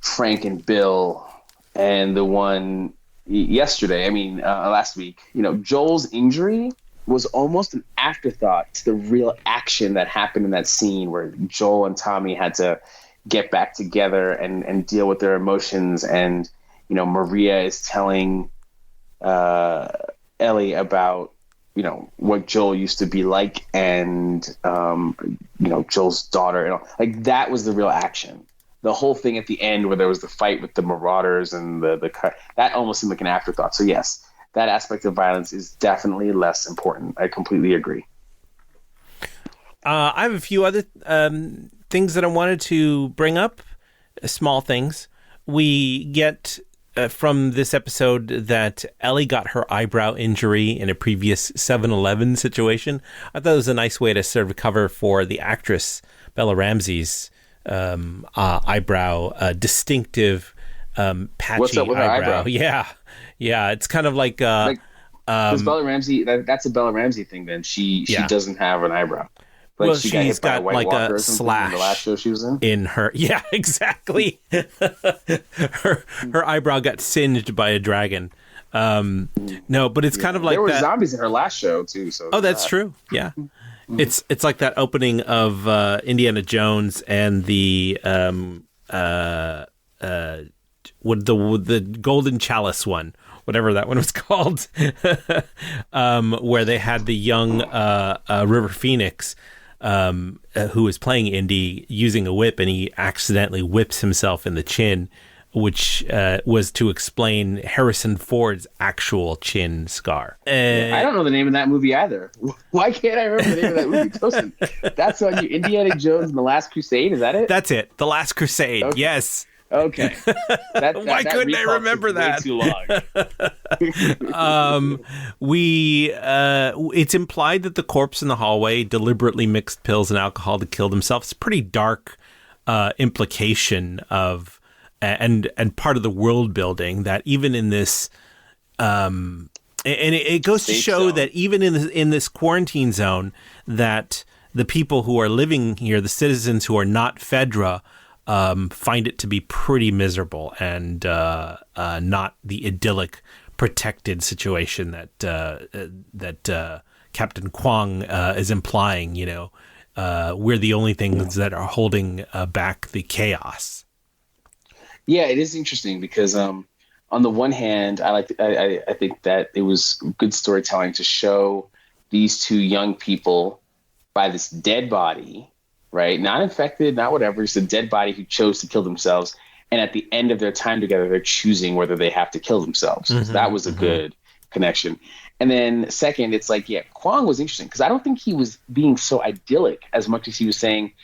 Frank and Bill, and the one yesterday, last week, Joel's injury was almost an afterthought to the real action that happened in that scene where Joel and Tommy had to get back together and deal with their emotions. And, Maria is telling Ellie about, what Joel used to be like and, Joel's daughter. Like that was the real action. The whole thing at the end where there was the fight with the Marauders and that almost seemed like an afterthought. So yes, that aspect of violence is definitely less important. I completely agree. I have a few other things that I wanted to bring up, small things. We get from this episode that Ellie got her eyebrow injury in a previous 7-Eleven situation. I thought it was a nice way to sort of cover for the actress Bella Ramsey's eyebrow, distinctive, patchy What's up with her eyebrow? Yeah. It's kind of like because Bella Ramsey, that's a Bella Ramsey thing. Then she doesn't have an eyebrow. Like well, she she's got hit by got White like Walker a or something slash in the last show she was in her. Yeah, exactly. her eyebrow got singed by a dragon. No, but it's kind of like there were that. Zombies in her last show too. So That's true. Yeah, it's like that opening of Indiana Jones and the with the Golden Chalice one, whatever that one was called, where they had the young River Phoenix who is playing Indy using a whip, and he accidentally whips himself in the chin, which was to explain Harrison Ford's actual chin scar. I don't know the name of that movie either. Why can't I remember the name of that movie? Tosin, that's on you. Indiana Jones and the Last Crusade. Is that it? That's it. The Last Crusade. Okay. Yes. Okay. Why couldn't I remember that? Way too long. It's implied that the corpse in the hallway deliberately mixed pills and alcohol to kill themselves. It's a pretty dark implication of and part of the world building that even in this and it goes to show that even in this quarantine zone that the people who are living here, the citizens who are not Fedra, find it to be pretty miserable and not the idyllic, protected situation that Captain Kwong is implying. We're the only things that are holding back the chaos. Yeah, it is interesting because on the one hand, I think that it was good storytelling to show these two young people by this dead body. Right? Not infected, not whatever. It's a dead body who chose to kill themselves. And at the end of their time together, they're choosing whether they have to kill themselves. So that was a good connection. And then second, it's like, Kwong was interesting because I don't think he was being so idyllic as much as he was saying,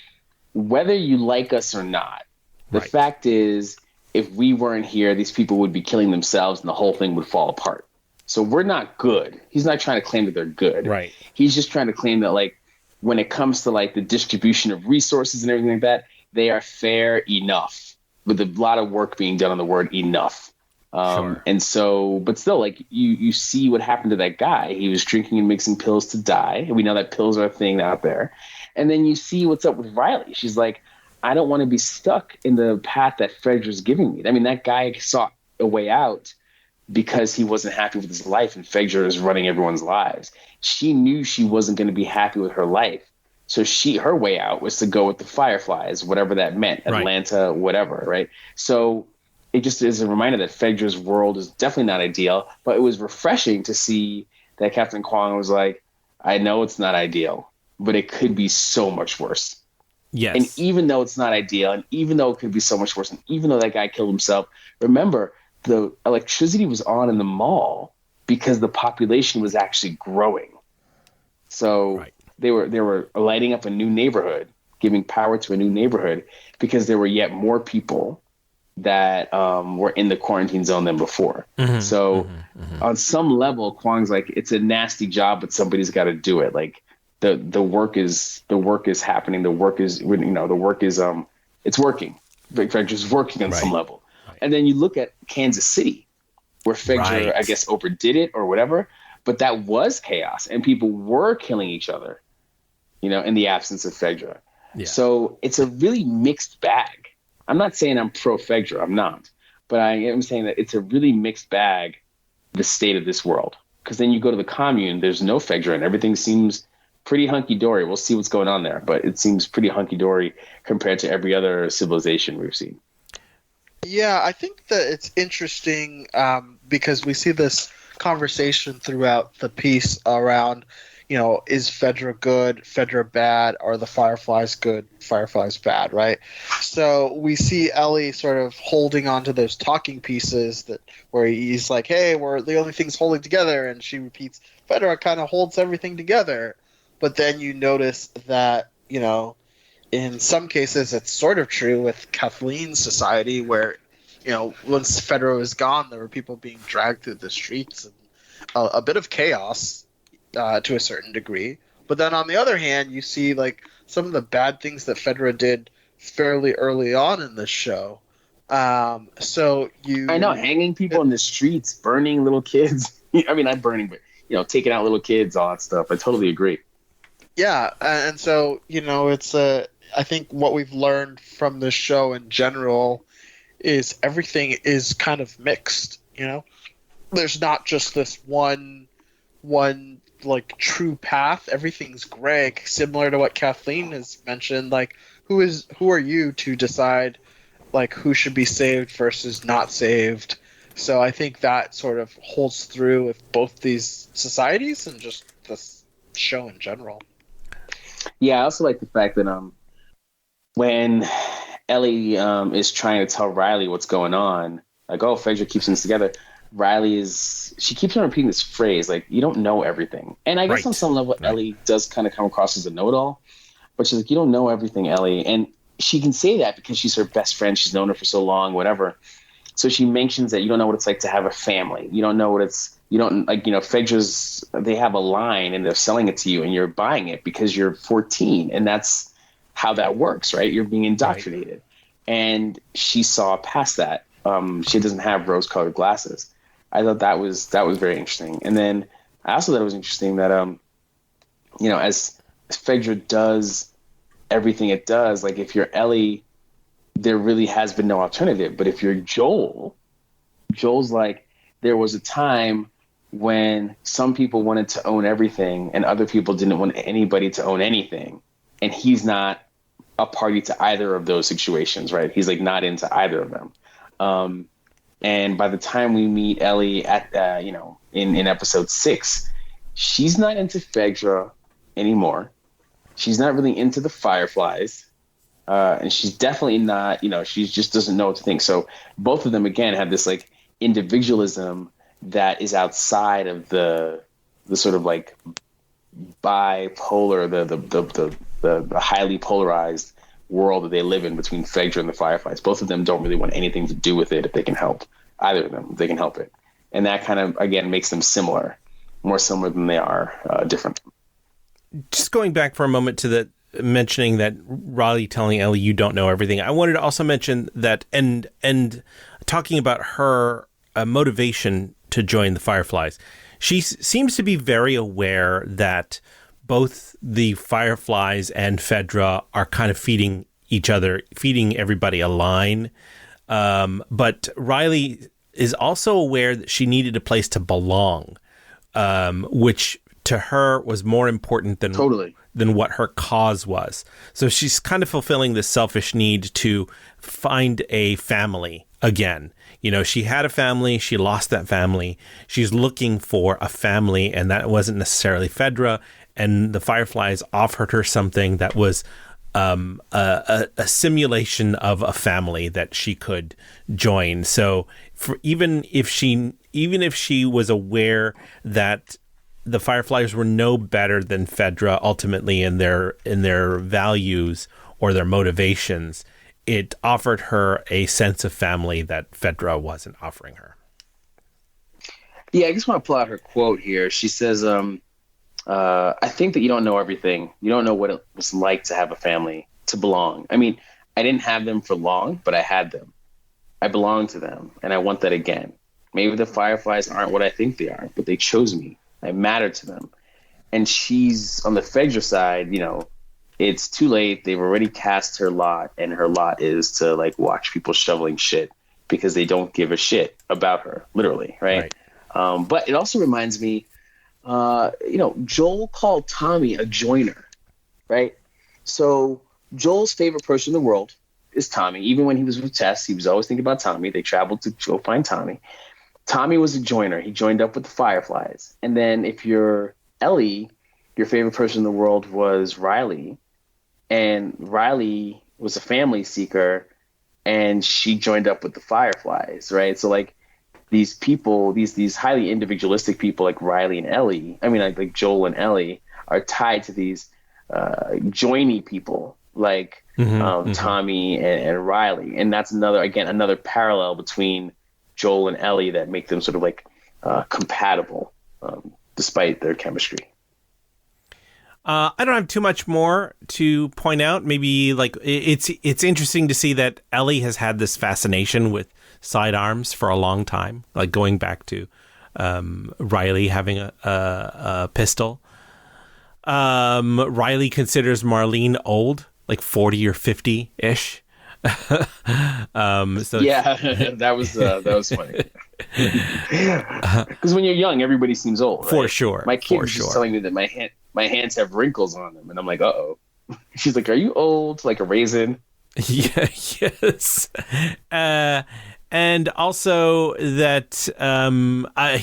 whether you like us or not, the fact is, if we weren't here, these people would be killing themselves and the whole thing would fall apart. So we're not good. He's not trying to claim that they're good. Right. He's just trying to claim that, like, when it comes to like the distribution of resources and everything like that, they are fair enough with a lot of work being done on the word enough. Sure. And so, but still, like you see what happened to that guy. He was drinking and mixing pills to die. And we know that pills are a thing out there. And then you see what's up with Riley. She's like, I don't want to be stuck in the path that Fedra's giving me. I mean, that guy sought a way out because he wasn't happy with his life and Fedra is running everyone's lives. She knew she wasn't going to be happy with her life. So her way out was to go with the Fireflies, whatever that meant, Atlanta, whatever, right? So it just is a reminder that Fedra's world is definitely not ideal, but it was refreshing to see that Captain Kwong was like, I know it's not ideal, but it could be so much worse. Yes. And even though it's not ideal, and even though it could be so much worse, and even though that guy killed himself, remember, the electricity was on in the mall because the population was actually growing. So they were lighting up a new neighborhood, giving power to a new neighborhood because there were yet more people that were in the quarantine zone than before. So on some level, Kwang's like, it's a nasty job, but somebody's got to do it. Like the work is happening. The work is it's working. Fedra's working on some level. Right. And then you look at Kansas City, where Fedra, I guess, overdid it or whatever, but that was chaos and people were killing each other, in the absence of Fedra. Yeah. So it's a really mixed bag. I'm not saying I'm pro Fedra, I'm not, but I am saying that it's a really mixed bag, the state of this world. Because then you go to the commune, there's no Fedra and everything seems pretty hunky-dory. We'll see what's going on there, but it seems pretty hunky-dory compared to every other civilization we've seen. Yeah, I think that it's interesting because we see this conversation throughout the piece around, is Fedra good, Fedra bad, or the Fireflies good, Fireflies bad, right? So we see Ellie sort of holding on to those talking pieces where he's like, hey, we're the only things holding together, and she repeats, Fedra kind of holds everything together. But then you notice that, in some cases it's sort of true with Kathleen's society where, once Fedra was gone, there were people being dragged through the streets and a bit of chaos to a certain degree. But then on the other hand, you see like some of the bad things that Fedra did fairly early on in this show. I know, hanging people in the streets, burning little kids. I mean, not burning, but, taking out little kids, all that stuff. I totally agree. Yeah, and so, it's I think what we've learned from this show in general is everything is kind of mixed, There's not just this one like true path. Everything's gray, similar to what Kathleen has mentioned. Like, who are you to decide like who should be saved versus not saved? So I think that sort of holds through with both these societies and just this show in general. Yeah, I also like the fact that when Ellie is trying to tell Riley what's going on, like, oh, Fedra keeps things together, she keeps on repeating this phrase, like, you don't know everything. And I guess on some level, Ellie does kind of come across as a know-it-all, but she's like, you don't know everything, Ellie. And she can say that because she's her best friend. She's known her for so long, whatever. So she mentions that you don't know what it's like to have a family. You don't know what Fedra's, they have a line and they're selling it to you and you're buying it because you're 14. And that's how that works, right? You're being indoctrinated. Right. And she saw past that. She doesn't have rose-colored glasses. I thought that was very interesting. And then I also thought it was interesting that, as Fedra does everything it does, like if you're Ellie, there really has been no alternative. But if you're Joel's like, there was a time when some people wanted to own everything and other people didn't want anybody to own anything. And he's not a party to either of those situations, right? He's like not into either of them. And by the time we meet Ellie at, in episode 6, she's not into Fedra anymore. She's not really into the Fireflies. And she's definitely not, she just doesn't know what to think. So both of them, again, have this like individualism that is outside of the sort of like bipolar, the highly polarized world that they live in between Fedra and the Fireflies. Both of them don't really want anything to do with it if they can help. Either of them, if they can help it. And that kind of, again, makes them similar, more similar than they are different. Just going back for a moment to the mentioning that Riley telling Ellie you don't know everything, I wanted to also mention that and talking about her motivation to join the Fireflies. She seems to be very aware that both the Fireflies and Fedra are kind of feeding everybody a line. But Riley is also aware that she needed a place to belong, which to her was more important than what her cause was. So she's kind of fulfilling this selfish need to find a family again. She had a family, she lost that family. She's looking for a family, and that wasn't necessarily Fedra. And the Fireflies offered her something that was a simulation of a family that she could join. So even if she was aware that the Fireflies were no better than Fedra ultimately in their values or their motivations, it offered her a sense of family that Fedra wasn't offering her. Yeah, I just want to pull out her quote here. She says, I think that you don't know everything. You don't know what it was like to have a family, to belong. I mean, I didn't have them for long, but I had them. I belong to them, and I want that again. Maybe the Fireflies aren't what I think they are, but they chose me. I matter to them. And she's on the Fedra side, you know, it's too late. They've already cast her lot, and her lot is to like watch people shoveling shit because they don't give a shit about her, literally, right? But it also reminds me, you know, Joel called Tommy a joiner, right? So Joel's favorite person in the world is Tommy. Even when he was with Tess, he was always thinking about Tommy. They traveled to go find Tommy. Tommy was a joiner. He joined up with the Fireflies. And then if you're Ellie, your favorite person in the world was Riley. And Riley was a family seeker, and she joined up with the Fireflies, right? So like these people, these highly individualistic people like Riley and Ellie, I mean like Joel and Ellie, are tied to these joiny people like Tommy and Riley. And that's another parallel between Joel and Ellie that make them sort of like compatible despite their chemistry. I don't have too much more to point out. Maybe like it's interesting to see that Ellie has had this fascination with sidearms for a long time, like going back to Riley having a pistol. Riley considers Marlene old, like 40 or 50-ish. So yeah, that was funny. Because when you're young, everybody seems old, right? For sure. My kid was just telling me that my hands have wrinkles on them, and I'm like, uh-oh. She's like, are you old like a raisin? Yeah, yes. And also that,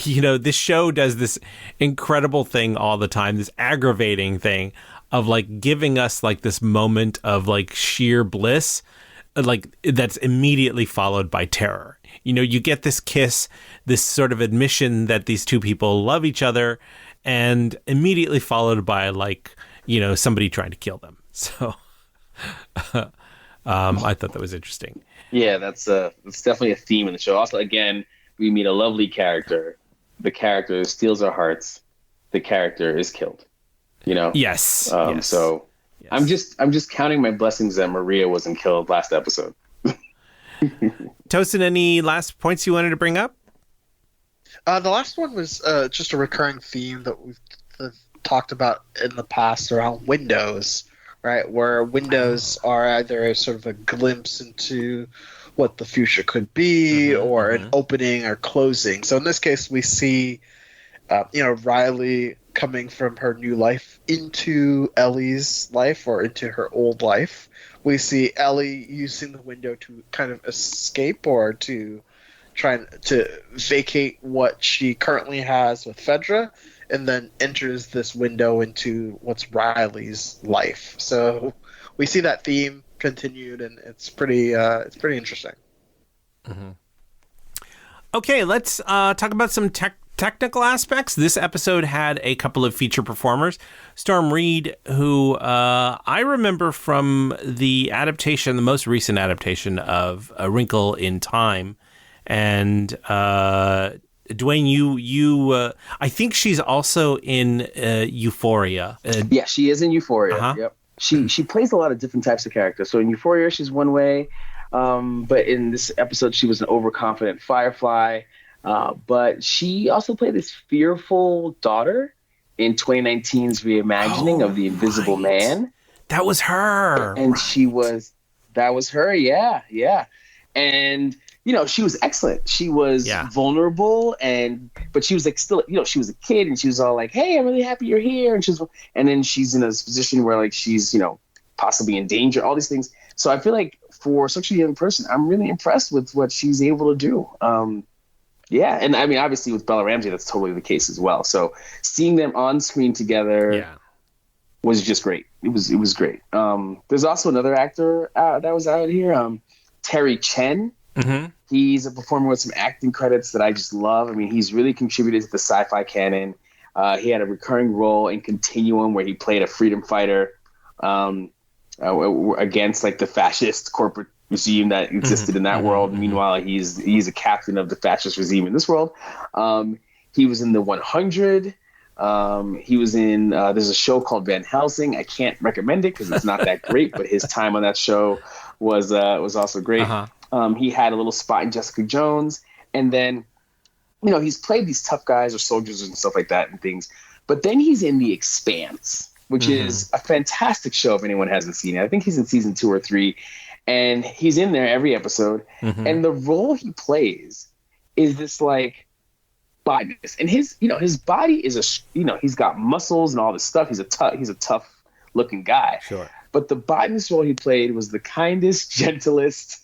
you know, this show does this incredible thing all the time, this aggravating thing of like giving us like this moment of like sheer bliss, like that's immediately followed by terror. You know, you get this kiss, this sort of admission that these two people love each other, and immediately followed by like, you know, somebody trying to kill them. So I thought that was interesting. Yeah, that's definitely a theme in the show. Also, again, we meet a lovely character. The character steals our hearts. The character is killed. You know. Yes. Yes. So yes. I'm just counting my blessings that Maria wasn't killed last episode. Tosin, any last points you wanted to bring up? The last one was just a recurring theme that we've talked about in the past around windows, right? Where windows are either a sort of a glimpse into what the future could be, or an opening or closing. So in this case, we see, you know, Riley coming from her new life into Ellie's life or into her old life. We see Ellie using the window to kind of escape or to try to vacate what she currently has with Fedra, and then enters this window into what's Riley's life. So we see that theme continued, and it's pretty interesting. Mm-hmm. Okay, let's talk about some technical aspects. This episode had a couple of feature performers. Storm Reid, who I remember from the adaptation, the most recent adaptation of A Wrinkle in Time. And Dwayne, you I think she's also in Euphoria. Yeah, she is in Euphoria. Uh-huh. Yep. She plays a lot of different types of characters. So in Euphoria, she's one way. But in this episode, she was an overconfident Firefly. But she also played this fearful daughter in 2019's reimagining of The Invisible Man. That was her. And that was her. Yeah. And, you know, she was excellent. She was vulnerable, but she was like still, you know, she was a kid, and she was all like, hey, I'm really happy you're here. And then she's in a position where like she's, you know, possibly in danger, all these things. So I feel like for such a young person, I'm really impressed with what she's able to do. Yeah, and I mean, obviously with Bella Ramsey, that's totally the case as well. So seeing them on screen together was just great. It was great. There's also another actor that was out here, Terry Chen. Mm-hmm. He's a performer with some acting credits that I just love. I mean, he's really contributed to the sci-fi canon. He had a recurring role in Continuum where he played a freedom fighter against like the fascist corporate regime that existed in that world. Meanwhile, he's a captain of the fascist regime in this world. He was in the 100. He was in there's a show called Van Helsing. I can't recommend it because it's not that great, but his time on that show was also great. He had a little spot in Jessica Jones, and then he's played these tough guys or soldiers and stuff like that and things. But then he's in The Expanse, which is a fantastic show if anyone hasn't seen it. I think he's in season 2 or 3, and he's in there every episode. And the role he plays is this like bodybuilding, and his body is he's got muscles and all this stuff. He's a tough looking guy. Sure. But the botanist role he played was the kindest, gentlest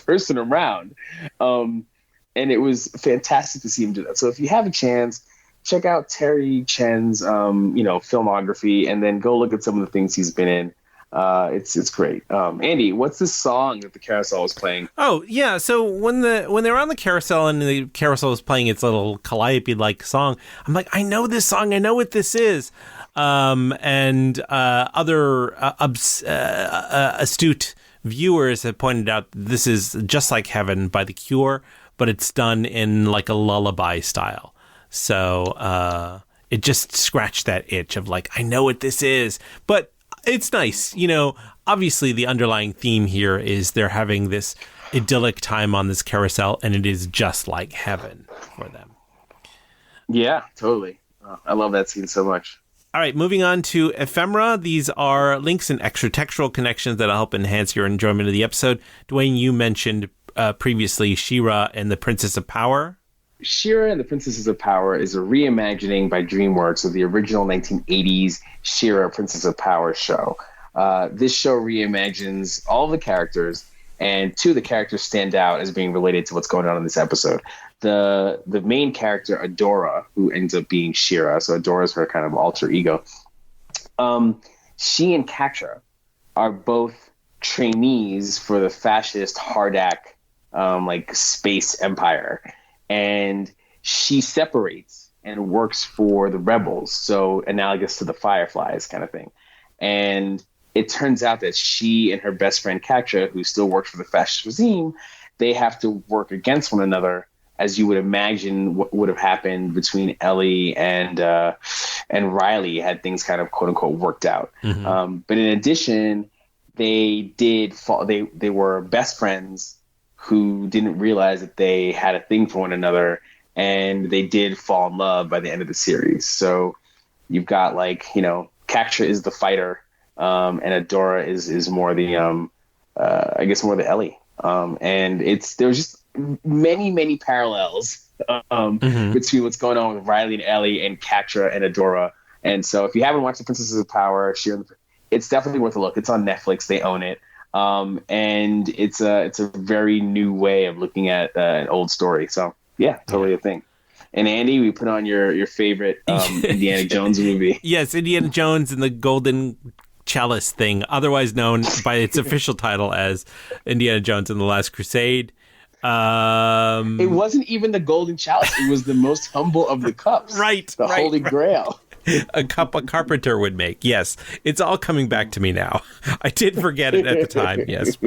person around. And it was fantastic to see him do that. So if you have a chance, check out Terry Chen's filmography, and then go look at some of the things he's been in. It's great. Andy, what's the song that the carousel was playing? Oh yeah, so when they were on the carousel and the carousel was playing its little calliope-like song, I'm like, I know this song, I know what this is. And other astute viewers have pointed out this is Just Like Heaven by The Cure, but it's done in like a lullaby style. So it just scratched that itch of like, I know what this is, but it's nice. Obviously the underlying theme here is they're having this idyllic time on this carousel, and it is just like heaven for them. Yeah, totally. I love that scene so much. All right, moving on to ephemera. These are links and extra textual connections that'll help enhance your enjoyment of the episode. Dwayne, you mentioned previously She-Ra and the Princess of Power. She-Ra and the Princesses of Power is a reimagining by DreamWorks of the original 1980s She-Ra Princess of Power show. This show reimagines all the characters, and two of the characters stand out as being related to what's going on in this episode. The main character, Adora, who ends up being She-Ra, so Adora's her kind of alter ego. She and Katra are both trainees for the fascist Hardak space empire. And she separates and works for the rebels, so analogous to the Fireflies kind of thing. And it turns out that she and her best friend Katra, who still works for the fascist regime, they have to work against one another, as you would imagine what would have happened between Ellie and Riley had things kind of quote unquote worked out. But in addition, they were best friends who didn't realize that they had a thing for one another, and they did fall in love by the end of the series. So you've got Katra is the fighter, and Adora is more the more the Ellie. And there's just many parallels between what's going on with Riley and Ellie and Katra and Adora. And so if you haven't watched The Princesses of Power, it's definitely worth a look. It's on Netflix. They own it. And it's a very new way of looking at an old story. So yeah, totally a thing. And Andy, we put on your favorite Indiana Jones movie. Yes, Indiana Jones and the Golden Chalice thing, otherwise known by its official title as Indiana Jones and the Last Crusade. It wasn't even the Golden Chalice. It was the most humble of the cups. Right. The Holy Grail. A cup a carpenter would make. Yes, it's all coming back to me now. I did forget it at the time. Yes.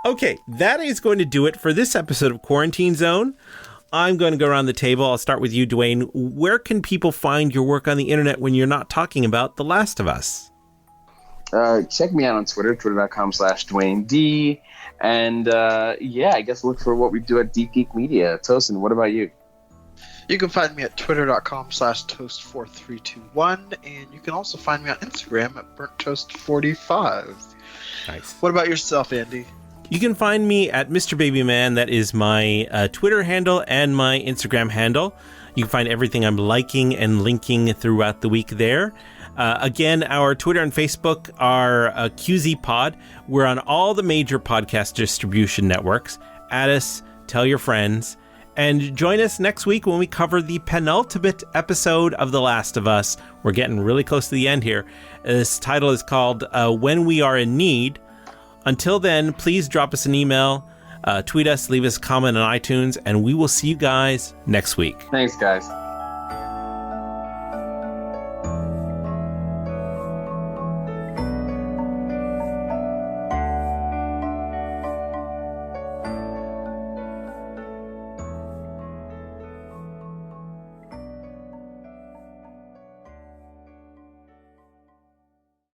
Okay, that is going to do it for this episode of Quarantine Zone. I'm going to go around the table. I'll start with you, Dwayne. Where can people find your work on the internet when you're not talking about The Last of Us? Check me out on Twitter, twitter.com/DwayneD. And I guess look for what we do at Deep Geek Media. Tosin, what about you? You can find me at twitter.com/toast4321, and you can also find me on Instagram at burnttoast45. Nice. What about yourself, Andy? You can find me at Mr. Babyman. That is my Twitter handle and my Instagram handle. You can find everything I'm liking and linking throughout the week there. Again, our Twitter and Facebook are QZ Pod. We're on all the major podcast distribution networks. Add us, tell your friends, and join us next week when we cover the penultimate episode of The Last of Us. We're getting really close to the end here. This title is called When We Are in Need. Until then, please drop us an email, tweet us, leave us a comment on iTunes, and we will see you guys next week. Thanks, guys.